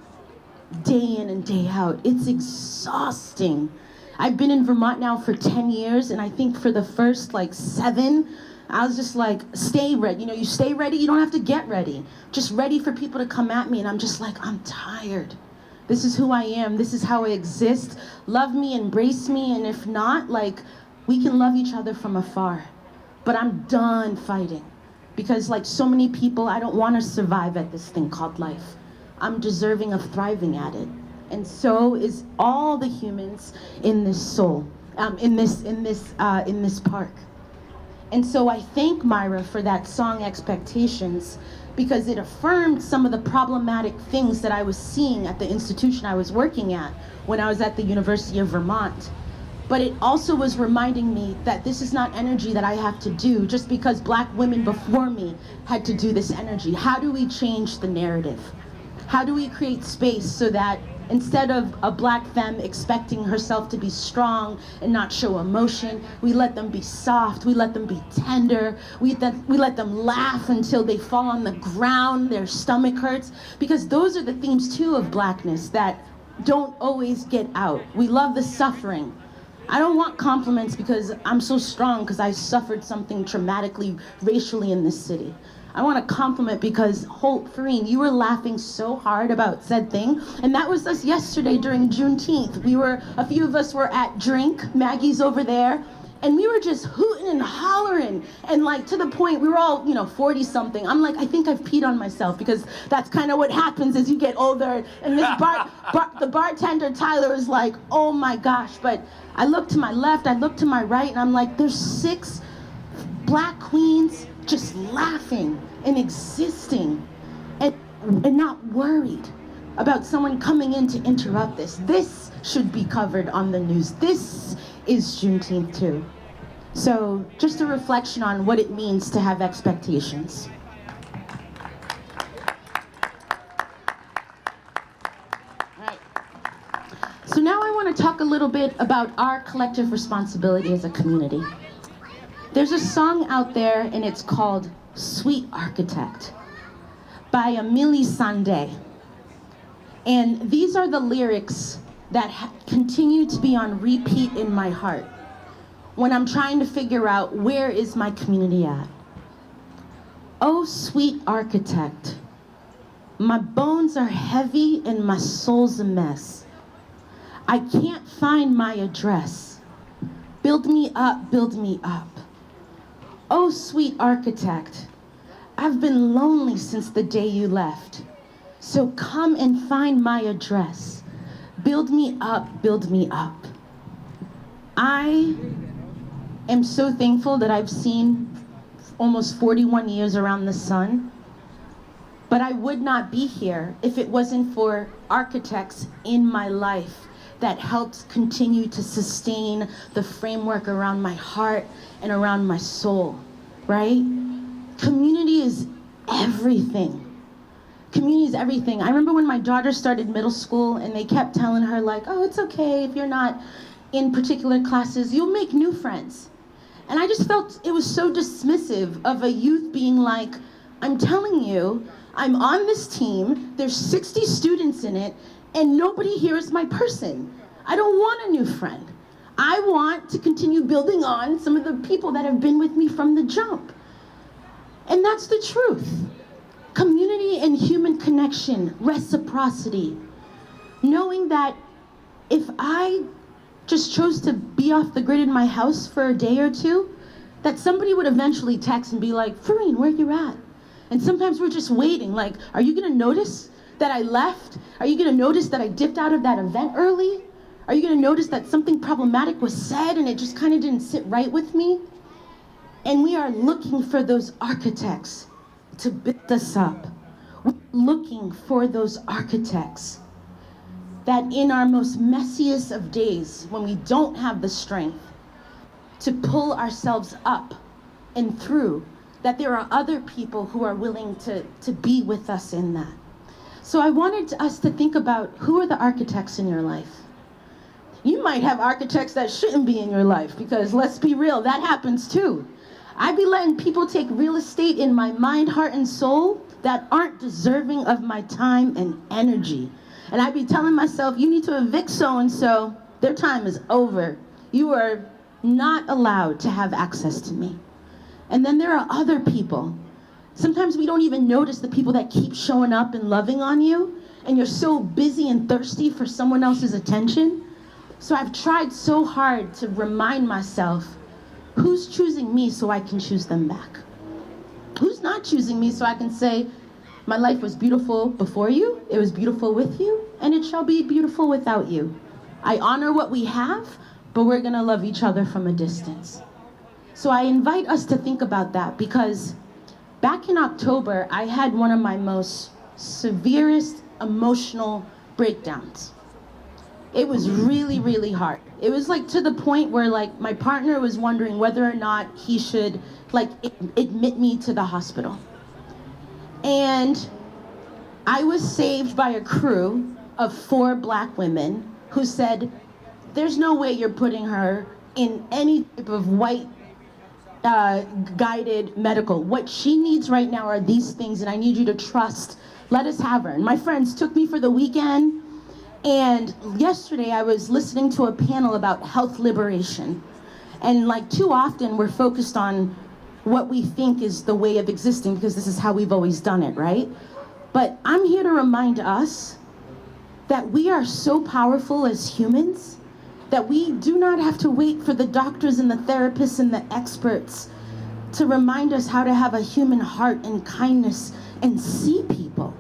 Speaker 11: day in and day out. It's exhausting. I've been in Vermont now for 10 years, and I think for the first 7, I was just like, stay ready. You stay ready, you don't have to get ready. Just ready for people to come at me, and I'm just like, I'm tired. This is who I am, this is how I exist. Love me, embrace me, and if not, we can love each other from afar. But I'm done fighting. Because like so many people, I don't want to survive at this thing called life. I'm deserving of thriving at it. And so is all the humans in this soul, in this park. And so I thank Myra for that song Expectations, because it affirmed some of the problematic things that I was seeing at the institution I was working at when I was at the University of Vermont. But it also was reminding me that this is not energy that I have to do just because Black women before me had to do this energy. How do we change the narrative? How do we create space so that instead of a Black femme expecting herself to be strong and not show emotion, we let them be soft, we let them be tender, we let them laugh until they fall on the ground, their stomach hurts, because those are the themes too of Blackness that don't always get out. We love the suffering. I don't want compliments because I'm so strong because I suffered something traumatically racially in this city. I want a compliment because, Farine, you were laughing so hard about said thing, and that was us yesterday during Juneteenth. A few of us were at Drink, Maggie's over there, and we were just hooting and hollering, and to the point, we were all, 40-something. I'm like, I think I've peed on myself, because that's kind of what happens as you get older, and this the bartender, Tyler, is like, oh my gosh, but I look to my left, I look to my right, and I'm like, there's 6 Black queens just laughing and existing. and not worried about someone coming in to interrupt this. This should be covered on the news. This is Juneteenth too. So just a reflection on what it means to have expectations. So now I want to talk a little bit about our collective responsibility as a community. There's a song out there and it's called Sweet Architect by Emily Sandé. And these are the lyrics that continue to be on repeat in my heart when I'm trying to figure out where is my community at. Oh, sweet architect, my bones are heavy and my soul's a mess. I can't find my address. Build me up, build me up. Oh, sweet architect, I've been lonely since the day you left. So come and find my address. Build me up, build me up. I am so thankful that I've seen almost 41 years around the sun, but I would not be here if it wasn't for architects in my life that helped continue to sustain the framework around my heart and around my soul, right? Community is everything. Community is everything. I remember when my daughter started middle school and they kept telling her like, oh, it's okay if you're not in particular classes, you'll make new friends. And I just felt it was so dismissive of a youth being like, I'm telling you, I'm on this team, there's 60 students in it, and nobody here is my person. I don't want a new friend. I want to continue building on some of the people that have been with me from the jump. And that's the truth. Community and human connection, reciprocity. Knowing that if I just chose to be off the grid in my house for a day or two, that somebody would eventually text and be like, Farine, where you at? And sometimes we're just waiting, like, are you gonna notice that I left? Are you gonna notice that I dipped out of that event early? Are you gonna notice that something problematic was said and it just kind of didn't sit right with me? And we are looking for those architects to build us up. We're looking for those architects that in our most messiest of days, when we don't have the strength to pull ourselves up and through, that there are other people who are willing to be with us in that. So I wanted us to think about who are the architects in your life. You might have architects that shouldn't be in your life because let's be real, that happens too. I'd be letting people take real estate in my mind, heart, and soul that aren't deserving of my time and energy. And I'd be telling myself, you need to evict so-and-so, their time is over. You are not allowed to have access to me. And then there are other people. Sometimes we don't even notice the people that keep showing up and loving on you, and you're so busy and thirsty for someone else's attention. So I've tried so hard to remind myself, who's choosing me so I can choose them back? Who's not choosing me so I can say, my life was beautiful before you, it was beautiful with you, and it shall be beautiful without you. I honor what we have, but we're gonna love each other from a distance. So I invite us to think about that because back in October, I had one of my most severest emotional breakdowns. It was really, really hard. It was like to the point where like my partner was wondering whether or not he should like admit me to the hospital. And I was saved by a crew of 4 Black women who said, there's no way you're putting her in any type of white guided medical. What she needs right now are these things and I need you to trust. Let us have her. And my friends took me for the weekend. And yesterday I was listening to a panel about health liberation. And like too often we're focused on what we think is the way of existing because this is how we've always done it, right? But I'm here to remind us that we are so powerful as humans that we do not have to wait for the doctors and the therapists and the experts to remind us how to have a human heart and kindness and see people.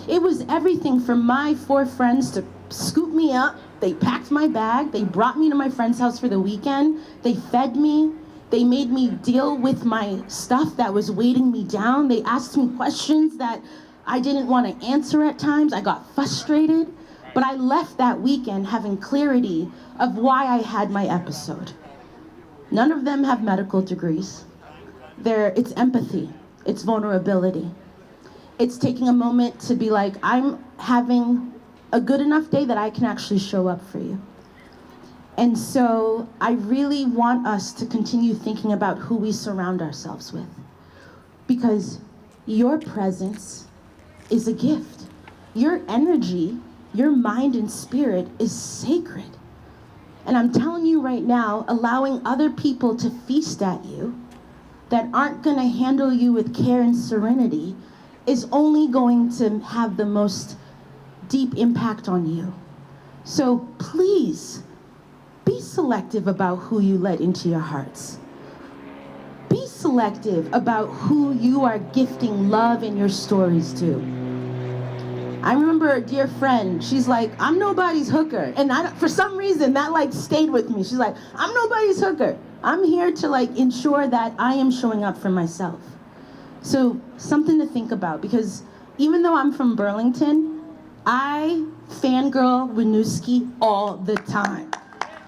Speaker 11: It was everything for my 4 friends to scoop me up. They packed my bag. They brought me to my friend's house for the weekend. They fed me. They made me deal with my stuff that was weighting me down. They asked me questions that
Speaker 13: I didn't want to answer at times. I got frustrated, but I left that weekend having clarity of why I had my episode. None of them have medical degrees. It's empathy, it's vulnerability. It's taking a moment to be like, I'm having a good enough day that I can actually show up for you. And so I really want us to continue thinking about who we surround ourselves with, because your presence is a gift. Your energy, your mind and spirit is sacred. And I'm telling you right now, allowing other people to feast at you that aren't going to handle you with care and serenity is only going to have the most deep impact on you. So please, be selective about who you let into your hearts. Be selective about who you are gifting love in your stories to. I remember a dear friend, she's like, I'm nobody's hooker. And for some reason, that like stayed with me. She's like, I'm nobody's hooker. I'm here to like ensure that I am showing up for myself. So something to think about, because even though I'm from Burlington, I fangirl Winooski all the time.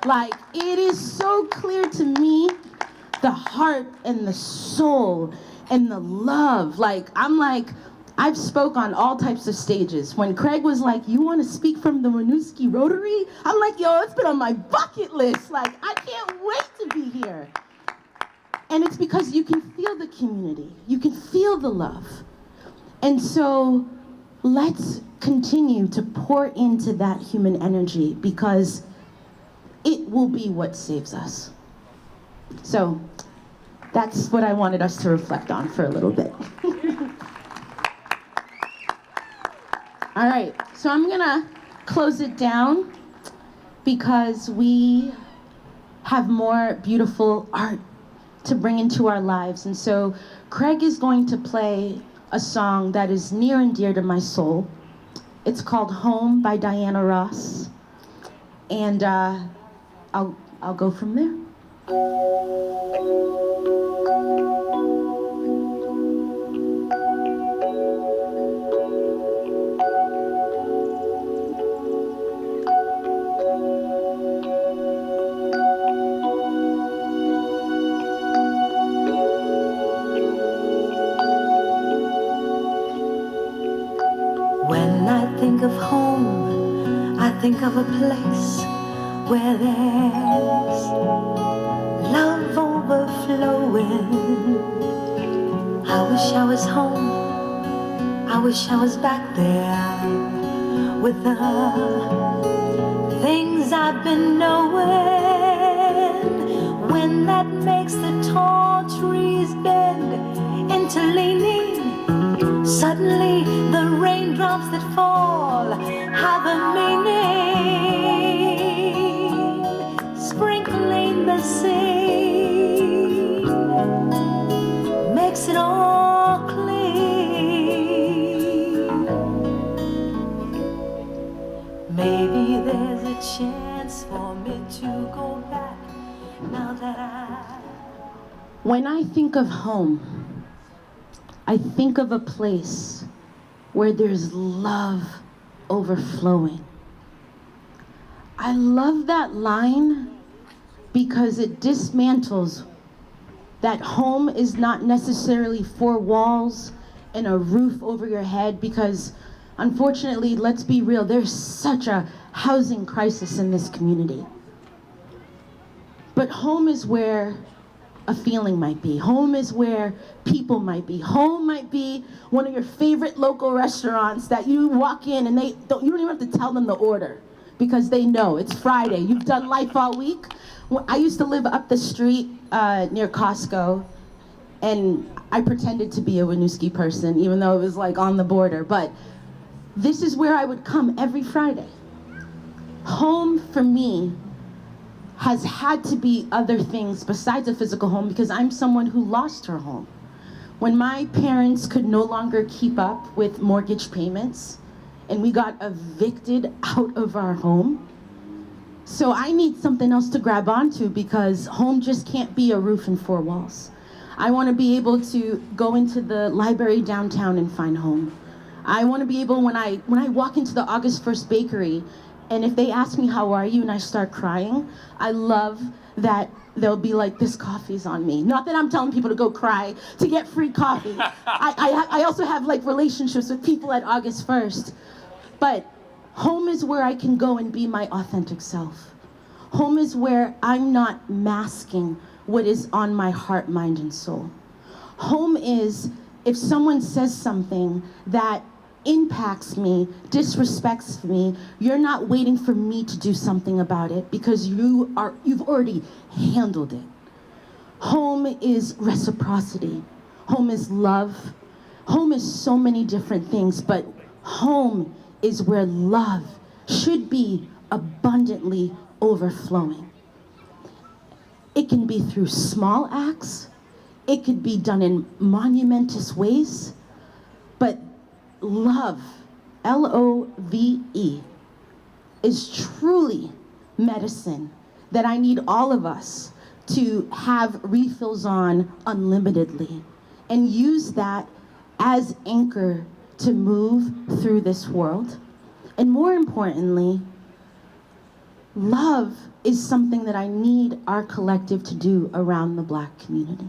Speaker 13: Like, it is so clear to me, the heart and the soul and the love. Like, I've spoke on all types of stages. When Craig was like, you want to speak from the Winooski Rotary? I'm like, yo, it's been on my bucket list. Like, I can't wait to be here. And it's because you can feel the community. You can feel the love. And so let's continue to pour into that human energy, because it will be what saves us. So that's what I wanted us to reflect on for a little bit. All right, so I'm gonna close it down because we have more beautiful art to bring into our lives. And so Craig is going to play a song that is near and dear to my soul. It's called Home by Diana Ross. And I'll go from there.
Speaker 14: When I think of home, I think of a place where there's love overflowing. I wish I was home, I wish I was back there with the things I've been knowing. When that makes the tall trees bend into leaning, suddenly the raindrops that fall have a meaning, sprinkling the sea makes it all clean. Maybe there's a chance for me to go back now that
Speaker 13: When I think of home, I think of a place where there's love overflowing. I love that line because it dismantles that home is not necessarily four walls and a roof over your head, because unfortunately, let's be real, there's such a housing crisis in this community. But home is where a feeling might be. Home is where people might be. Home might be one of your favorite local restaurants that you walk in and you don't even have to tell them the order because they know it's Friday. You've done life all week. I used to live up the street near Costco, and I pretended to be a Winooski person, even though it was like on the border. But this is where I would come every Friday. Home for me has had to be other things besides a physical home, because I'm someone who lost her home. When my parents could no longer keep up with mortgage payments and we got evicted out of our home, so I need something else to grab onto, because home just can't be a roof and four walls. I want to be able to go into the library downtown and find home. I want to be able, when I walk into the August 1st bakery, and if they ask me, how are you, and I start crying, I love that they'll be like, this coffee's on me. Not that I'm telling people to go cry to get free coffee. I also have like relationships with people at August 1st. But home is where I can go and be my authentic self. Home is where I'm not masking what is on my heart, mind, and soul. Home is if someone says something that impacts me, disrespects me, you're not waiting for me to do something about it because you've already handled it. Home is reciprocity. Home is love. Home is so many different things, but home is where love should be abundantly overflowing. It can be through small acts. It could be done in monumentous ways, but love, L-O-V-E, is truly medicine that I need all of us to have refills on unlimitedly and use that as anchor to move through this world. And more importantly, love is something that I need our collective to do around the Black community.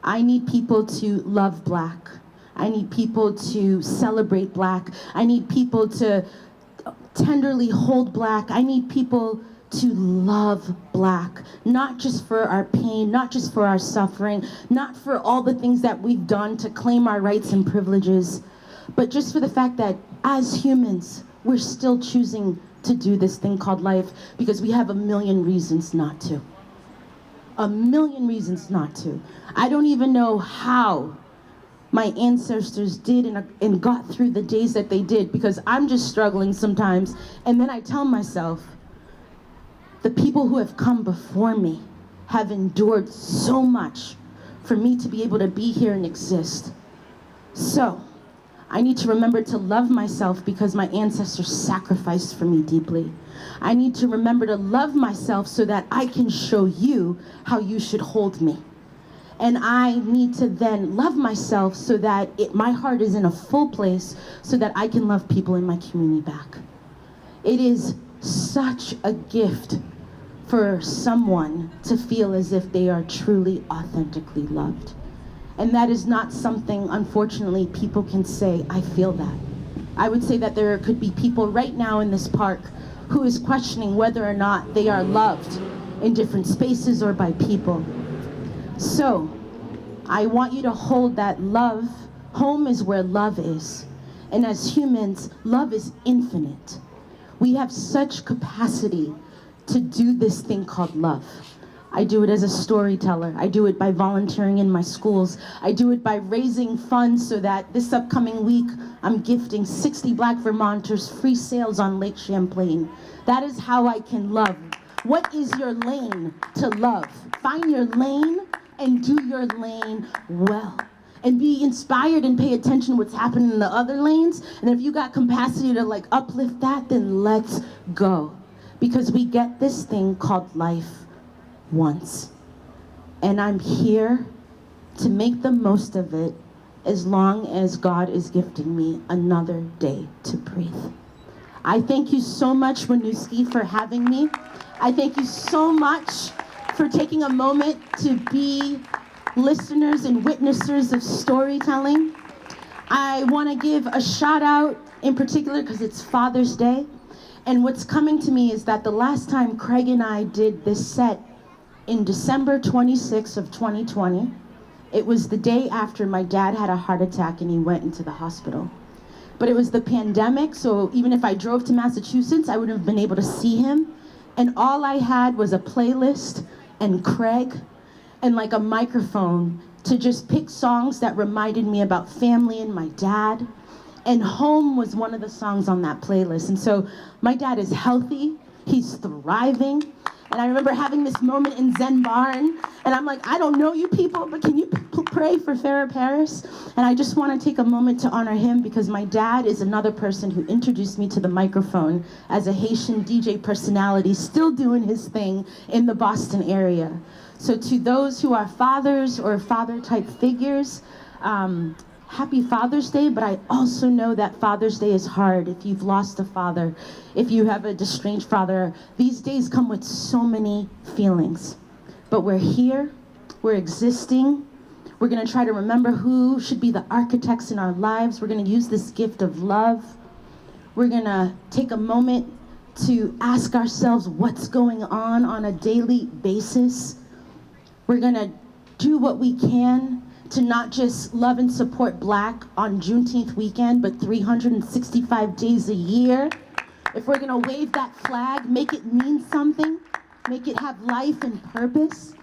Speaker 13: I need people to love Black. I need people to celebrate Black. I need people to tenderly hold Black. I need people to love Black, not just for our pain, not just for our suffering, not for all the things that we've done to claim our rights and privileges, but just for the fact that as humans, we're still choosing to do this thing called life because we have a million reasons not to. A million reasons not to. I don't even know how my ancestors did and got through the days that they did because I'm just struggling sometimes. And then I tell myself, the people who have come before me have endured so much for me to be able to be here and exist. So I need to remember to love myself because my ancestors sacrificed for me deeply. I need to remember to love myself so that I can show you how you should hold me. And I need to then love myself so that my heart is in a full place so that I can love people in my community back. It is such a gift for someone to feel as if they are truly, authentically loved. And that is not something, unfortunately, people can say, I feel that. I would say that there could be people right now in this park who is questioning whether or not they are loved in different spaces or by people. So, I want you to hold that love. Home is where love is. And as humans, love is infinite. We have such capacity to do this thing called love. I do it as a storyteller. I do it by volunteering in my schools. I do it by raising funds so that this upcoming week, I'm gifting 60 Black Vermonters free sails on Lake Champlain. That is how I can love. What is your lane to love? Find your lane and do your lane well. And be inspired and pay attention to what's happening in the other lanes. And if you got capacity to like uplift that, then let's go. Because we get this thing called life once. And I'm here to make the most of it as long as God is gifting me another day to breathe. I thank you so much, Winooski, for having me. I thank you so much for taking a moment to be listeners and witnessers of storytelling. I want to give a shout out in particular because it's Father's Day. And what's coming to me is that the last time Craig and I did this set in December 26th of 2020, it was the day after my dad had a heart attack and he went into the hospital. But it was the pandemic, so even if I drove to Massachusetts, I wouldn't have been able to see him. And all I had was a playlist and Craig and like a microphone to just pick songs that reminded me about family and my dad. And Home was one of the songs on that playlist. And so my dad is healthy, he's thriving. And I remember having this moment in Zen Barn, and I'm like, I don't know you people, but can you pray for Farrah Paris? And I just want to take a moment to honor him because my dad is another person who introduced me to the microphone as a Haitian DJ personality, still doing his thing in the Boston area. So to those who are fathers or father-type figures, happy Father's Day, but I also know that Father's Day is hard if you've lost a father, if you have a estranged father. These days come with so many feelings. But we're here, we're existing. We're gonna try to remember who should be the architects in our lives. We're gonna use this gift of love. We're gonna take a moment to ask ourselves what's going on a daily basis. We're gonna do what we can to not just love and support Black on Juneteenth weekend, but 365 days a year. If we're gonna wave that flag, make it mean something, make it have life and purpose.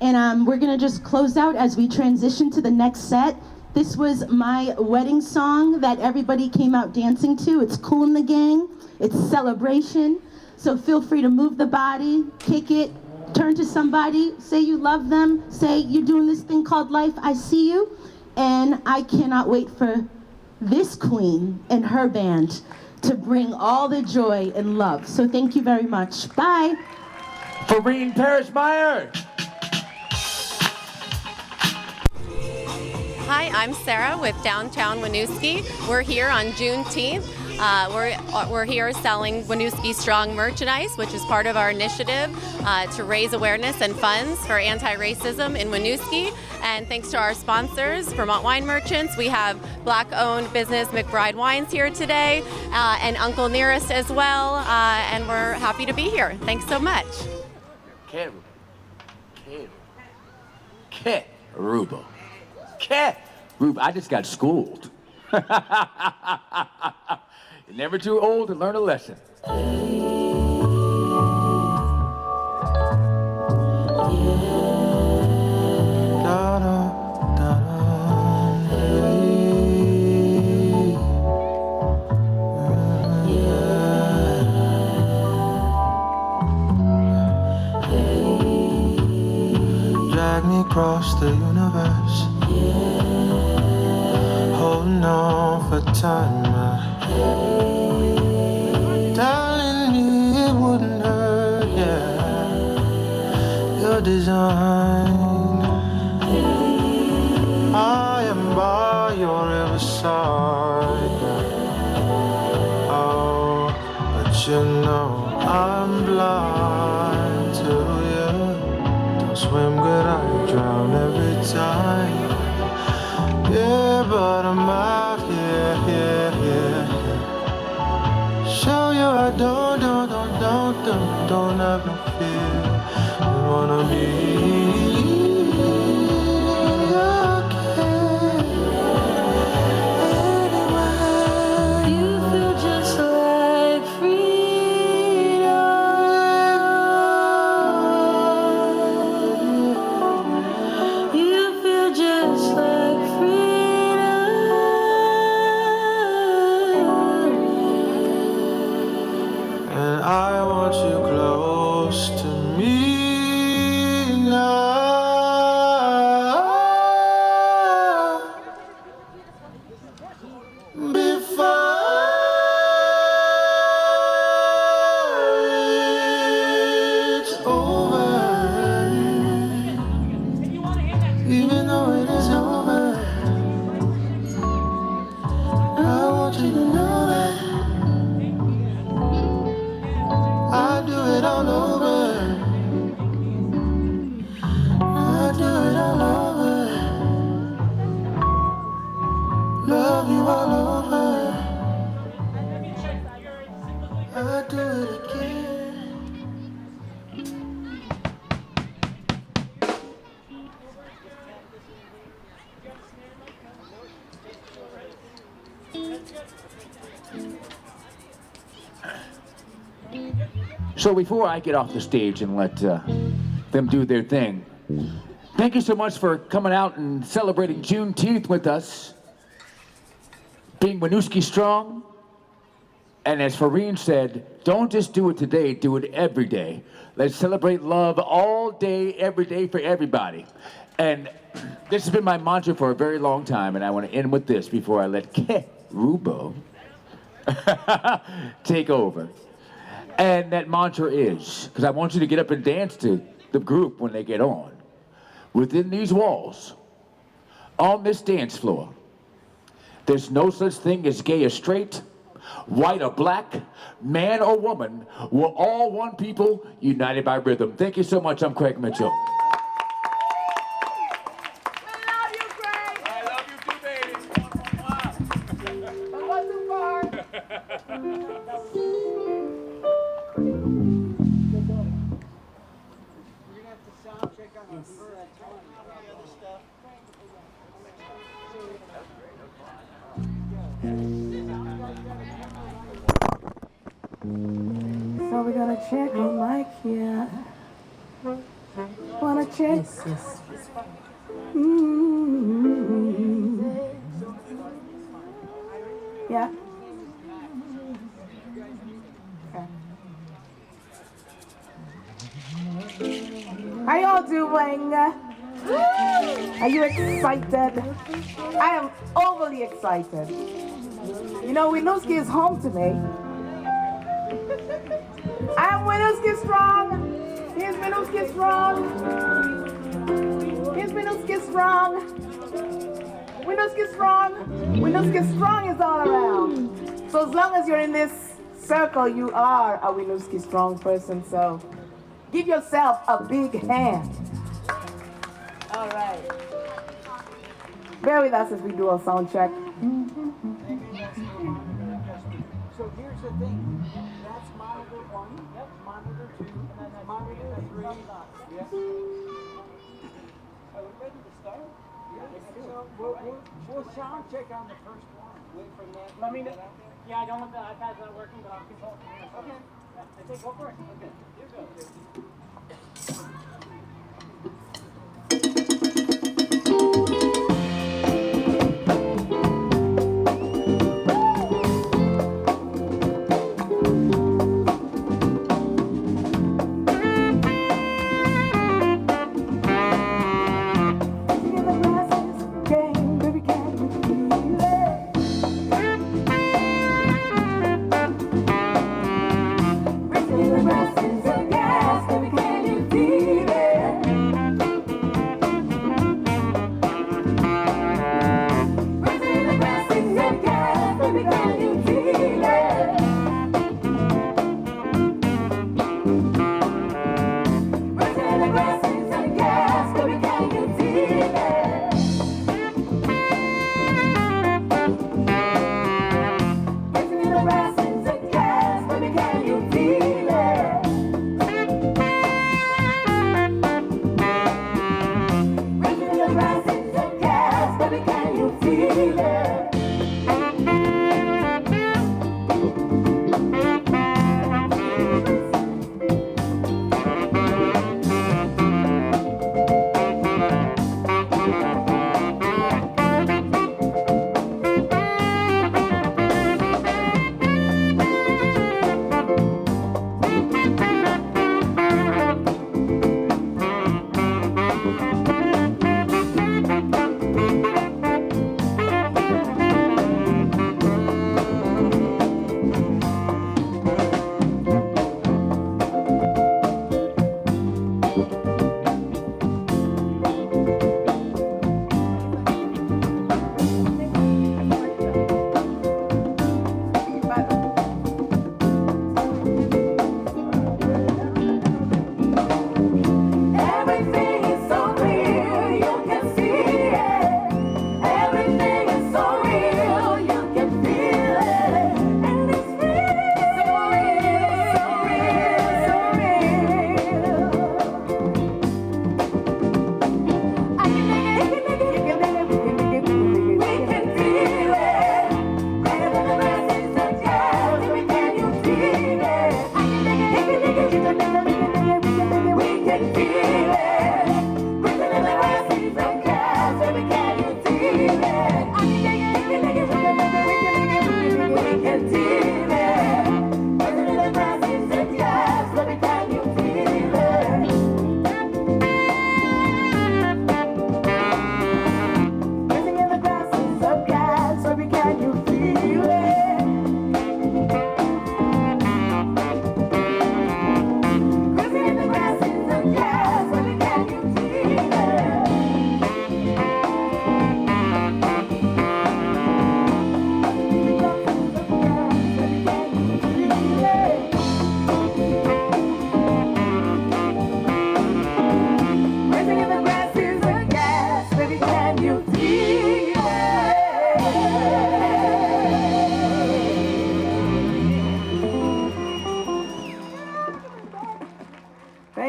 Speaker 13: And we're gonna just close out as we transition to the next set. This was my wedding song that everybody came out dancing to. It's Cool in the Gang, it's celebration. So feel free to move the body, kick it, turn to somebody, say you love them, say you're doing this thing called life, I see you. And I cannot wait for this queen and her band to bring all the joy and love. So thank you very much. Bye.
Speaker 2: Farine Parrish-Meyer.
Speaker 15: Hi, I'm Sarah with Downtown Winooski. We're here on Juneteenth. We're here selling Winooski Strong merchandise, which is part of our initiative to raise awareness and funds for anti-racism in Winooski. And thanks to our sponsors, Vermont Wine Merchants, we have Black-owned business McBride Wines here today, and Uncle Nearest as well, and we're happy to be here. Thanks so much.
Speaker 2: Rubo. I just got schooled. You're never too old to learn a lesson.
Speaker 16: Drag me across the universe, holding on for time, telling me it wouldn't hurt, yeah. Your design, I am by your riverside, yeah. Oh, but you know I'm blind to you. Don't swim good, I drown every time. Yeah, but I'm out here, show you I don't have no fear. You wanna be okay anyway.
Speaker 14: You feel just like freedom. You feel just like
Speaker 16: and I want you close to me now. Before it's over, even though it is over, I want you to know that I do it all over. I do it all over. Love you all over. I do it again.
Speaker 2: So before I get off the stage and let them do their thing, thank you so much for coming out and celebrating Juneteenth with us, being Winooski Strong. And as Farine said, don't just do it today, do it every day. Let's celebrate love all day, every day for everybody. And this has been my mantra for a very long time, and I want to end with this before I let Rubo take over. And that mantra is, because I want you to get up and dance to the group when they get on. Within these walls, on this dance floor, There's no such thing as gay or straight, white or black, man or woman. We're all one people, united by rhythm. Thank you so much. I'm Craig Mitchell.
Speaker 17: So we're gonna check on mic here. Wanna check? Yes. Yeah. How y'all doing? Are you excited? I am overly excited. You know, Winooski is home to me. I am Winooski Strong. Here's Winooski Strong. Here's Winooski Strong. Winooski Strong. Winooski Strong is all around. So as long as you're in this circle, you are a Winooski Strong person. So give yourself a big hand. All right. Bear with us as we do a sound check.
Speaker 18: So here's the thing. That's monitor 1, yep, monitor 2, and then that's monitor 3. Yes. Are we ready to start? Yeah. So we'll sound check on the first one. Wait for that. Let me know. Yeah, I don't want the iPad's not working, but I'll control it. Okay. I say go for it. Okay. Here goes.
Speaker 17: Glasses of gas.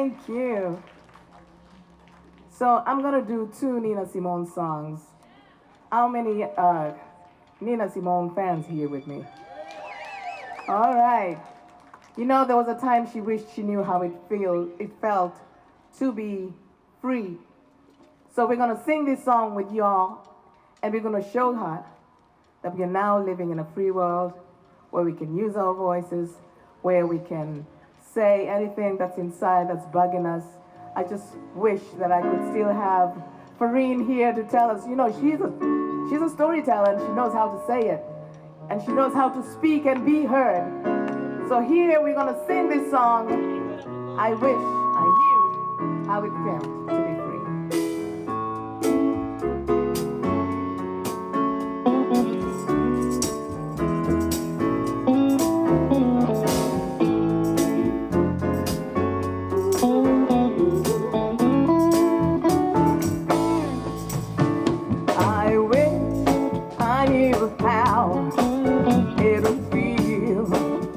Speaker 17: Thank you. So I'm gonna do 2 Nina Simone songs. How many Nina Simone fans here with me? All right. You know, there was a time she wished she knew how it felt to be free. So we're gonna sing this song with y'all, and we're gonna show her that we are now living in a free world where we can use our voices, where we can say anything that's inside that's bugging us. I just wish that I could still have Farine here to tell us, you know, she's a storyteller and she knows how to say it. And she knows how to speak and be heard. So here we're gonna sing this song, I wish I knew how it felt to be free. I wish I knew how it would feel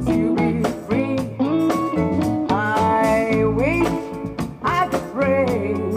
Speaker 17: to be free. I wish I could praise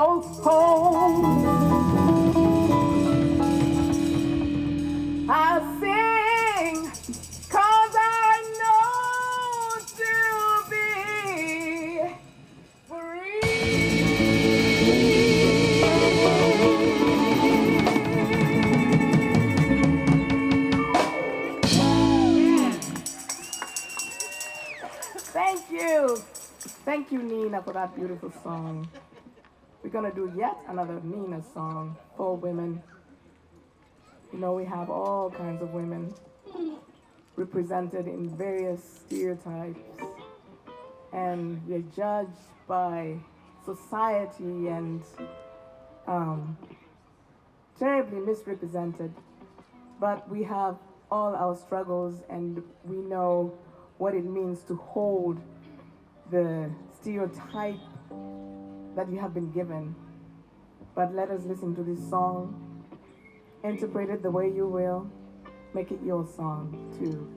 Speaker 17: calls home. I sing 'cause I know to be Thank you. Thank you, Nina, for that beautiful song. We're going to do yet another Nina song for women. You know, we have all kinds of women represented in various stereotypes, and we're judged by society and terribly misrepresented. But we have all our struggles, and we know what it means to hold the stereotype that you have been given. But let us listen to this song. Interpret it the way you will. Make it your song too.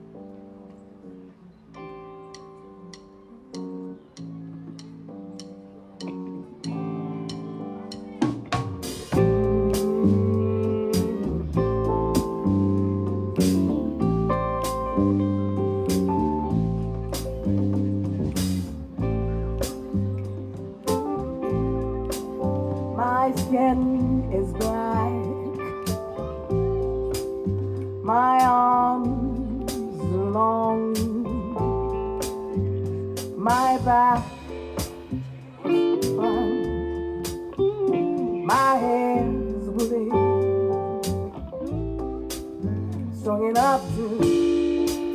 Speaker 17: My skin is black, my arms long, my back is brown, my hands woolly, strong enough to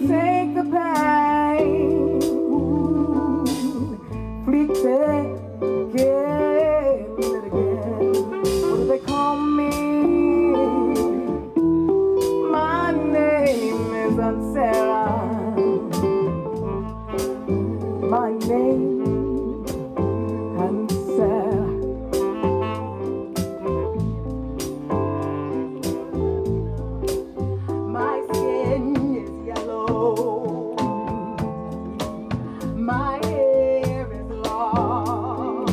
Speaker 17: take the pain, fleeted again and again. What do they call me? My name is Sarah. My name and Sarah. My skin is yellow. My hair is long.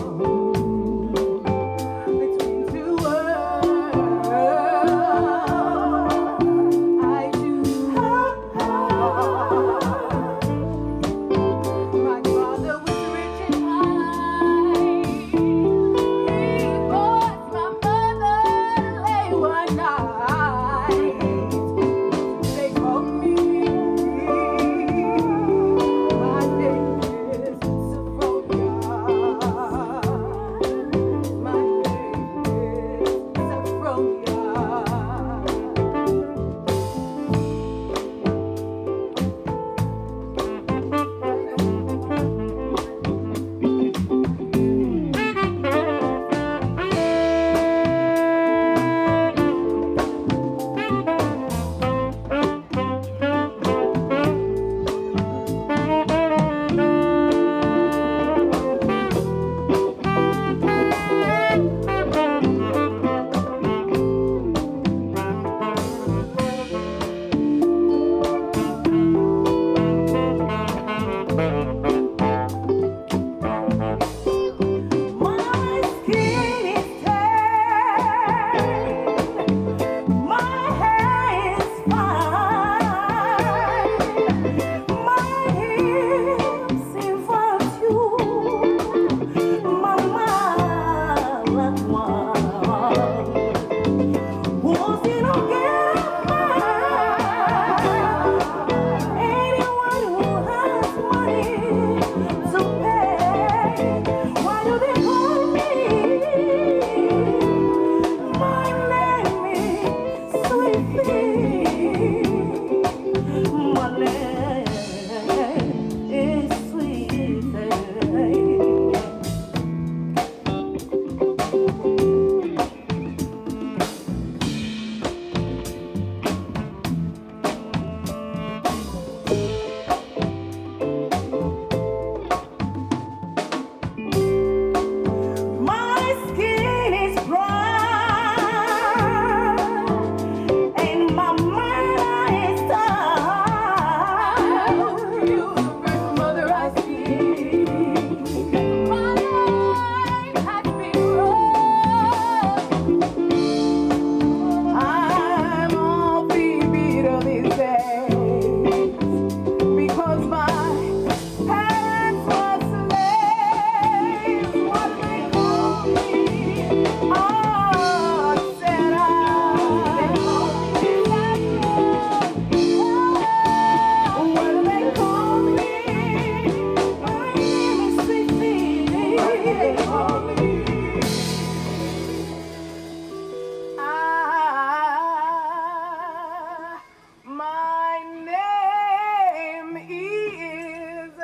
Speaker 17: My name is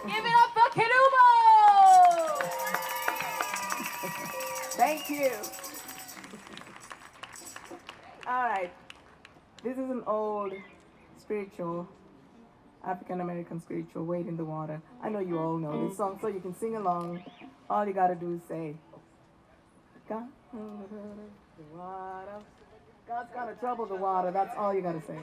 Speaker 12: Give it up for Kenubo!
Speaker 17: Thank you. All right. This is an old spiritual, African American spiritual, Wade in the Water. I know you all know this song, so you can sing along. All you got to do is say, God, the water. God's got to trouble the water. That's all you got to say.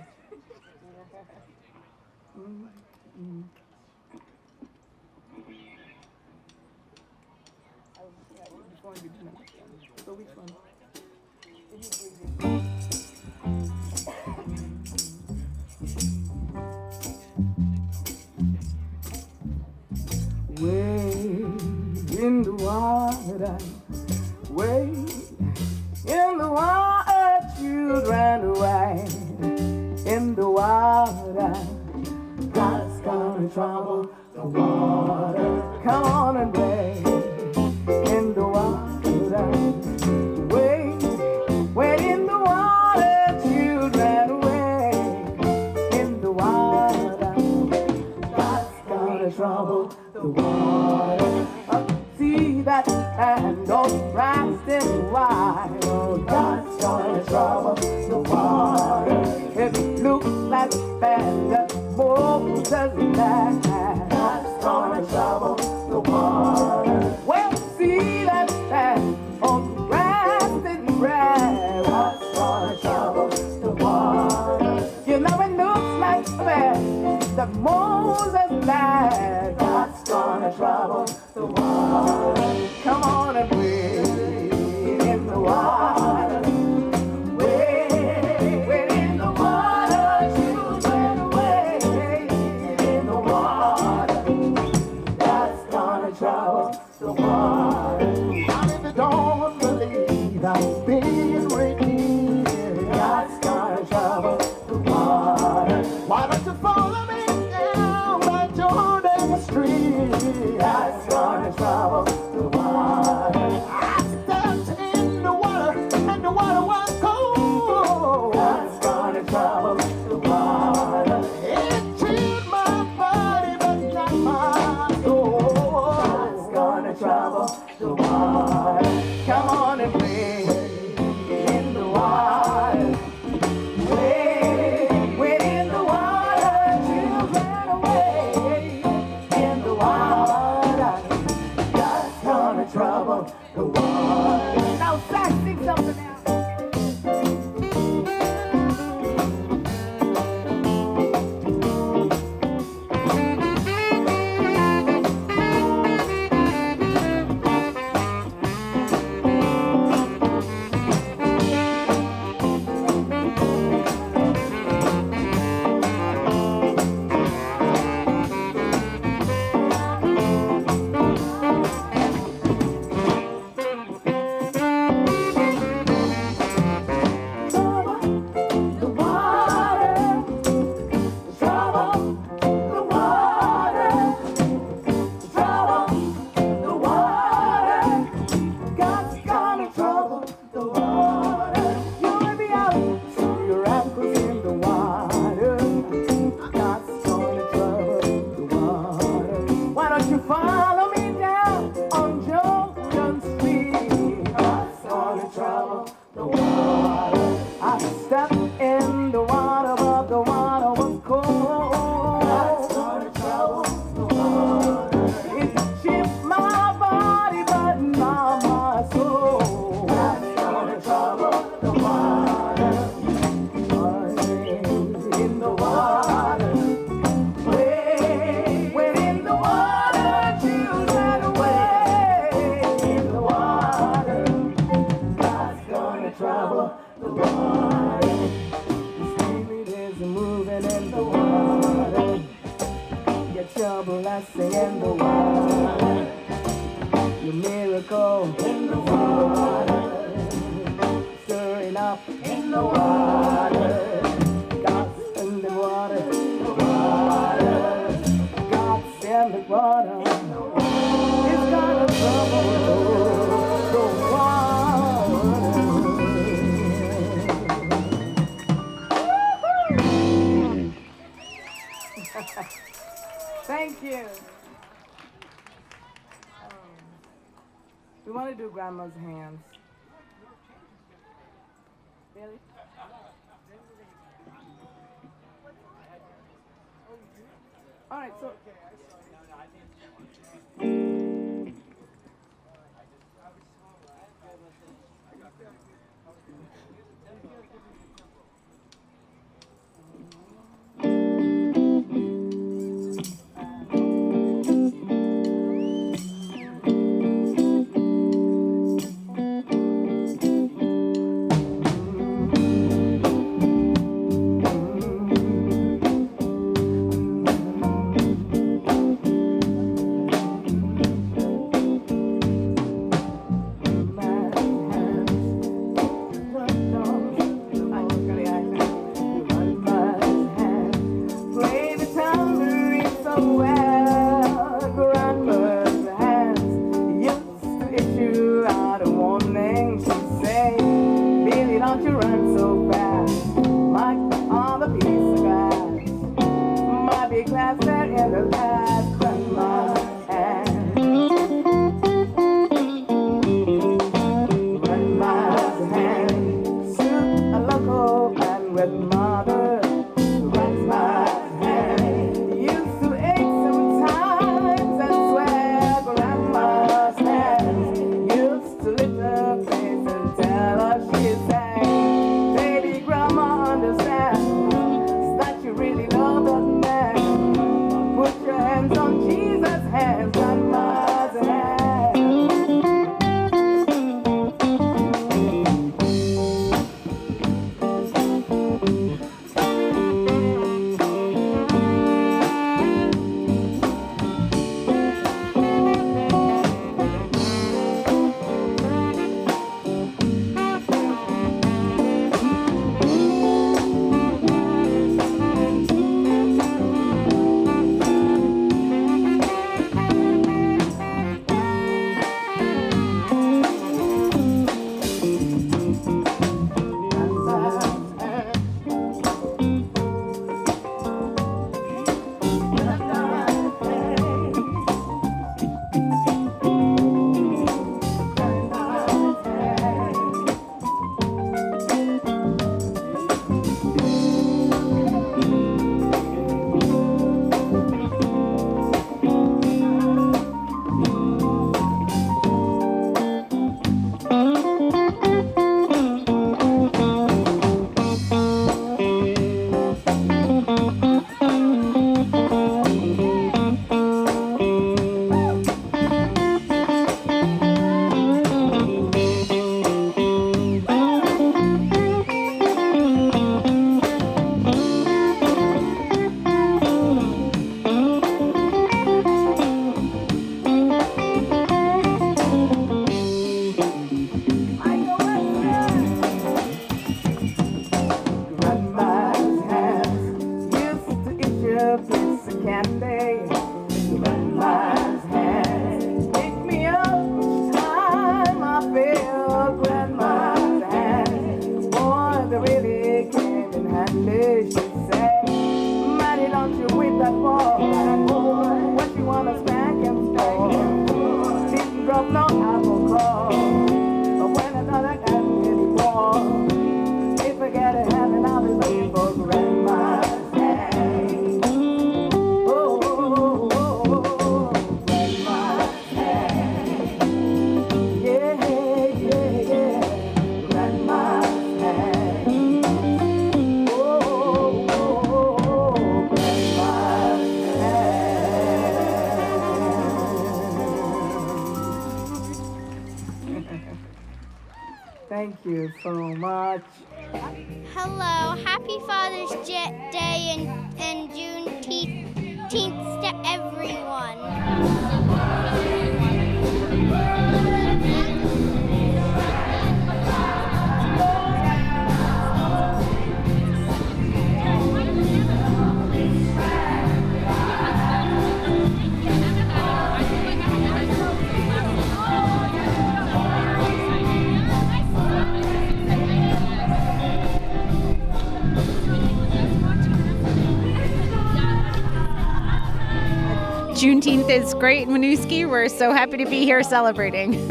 Speaker 17: So which one? Wade in the water, wade in the water, children, wade in the water. God's gonna trouble the water. Come on and wade in the water, wade in the water, children, wade in the water. God's gonna trouble the water. See that hand of rising wide. Oh, God's gonna trouble the water. It looks like bad Moses land. God's gonna trouble the water. Well, see that hand of rising bread. God's gonna trouble the water. You know it looks like bad the Moses land. God's gonna trouble the water. Come on and wade in the water. Wade in the water, children, wade in the water. God's gonna trouble the water. And if you don't believe I've been redeemed, God's gonna trouble the water. Why don't you follow me down by Jordan Street? God's gonna trouble the water. I stepped in the water and the water was cold. God's gonna trouble the water. It chilled my body but not my soul. God's gonna trouble the water. Come on and wade in the water. Wade in the water, children, wade in the water. God's gonna trouble the water. Now, Zach, sing something now. Follow me down on Jordan Street. God's gonna trouble the water. I stepped in the water, but the water was cold. God's gonna trouble the water. It chipped my body, but not my soul. God's gonna trouble the water. In the water. Wade in the water, children, wade in the water. God's gonna trouble grandma's hands. Really? All right, so. Play the tambourine so well. Grandma's hands used to issue out a warning. She'd say, Billy, don't you run so fast. Like all the piece of glass. Might be glass there in the last. Grandma's hands. Grandma's hands. Suit a loco and grandmother. Grandma's hands used to ache sometimes and swear. Grandma's hands used to lift her face and tell her she'd say, baby, grandma understands that you really love that man. Put your hands on Jesus' hands, grandma's hands. Grandma's hands used to eat your piece of candy. Grandma's hands pick me up each time I feel. Grandma's hands, boy, they really came in handy. She'd say, Matty, don't you whip that ball. What you wanna spank him for? Didn't drop no apple core. But when another can't anymore. If I get a hand, then I'll be looking for grandma's hand. Oh, oh, oh, oh, grandma's hand. Yeah, yeah, yeah, grandma's hand. Oh, oh, oh, oh, grandma's hand. Thank you so much.
Speaker 8: Hello, happy Father's Day and Juneteenth to everyone.
Speaker 19: Juneteenth is great in Winooski. We're so happy to be here celebrating.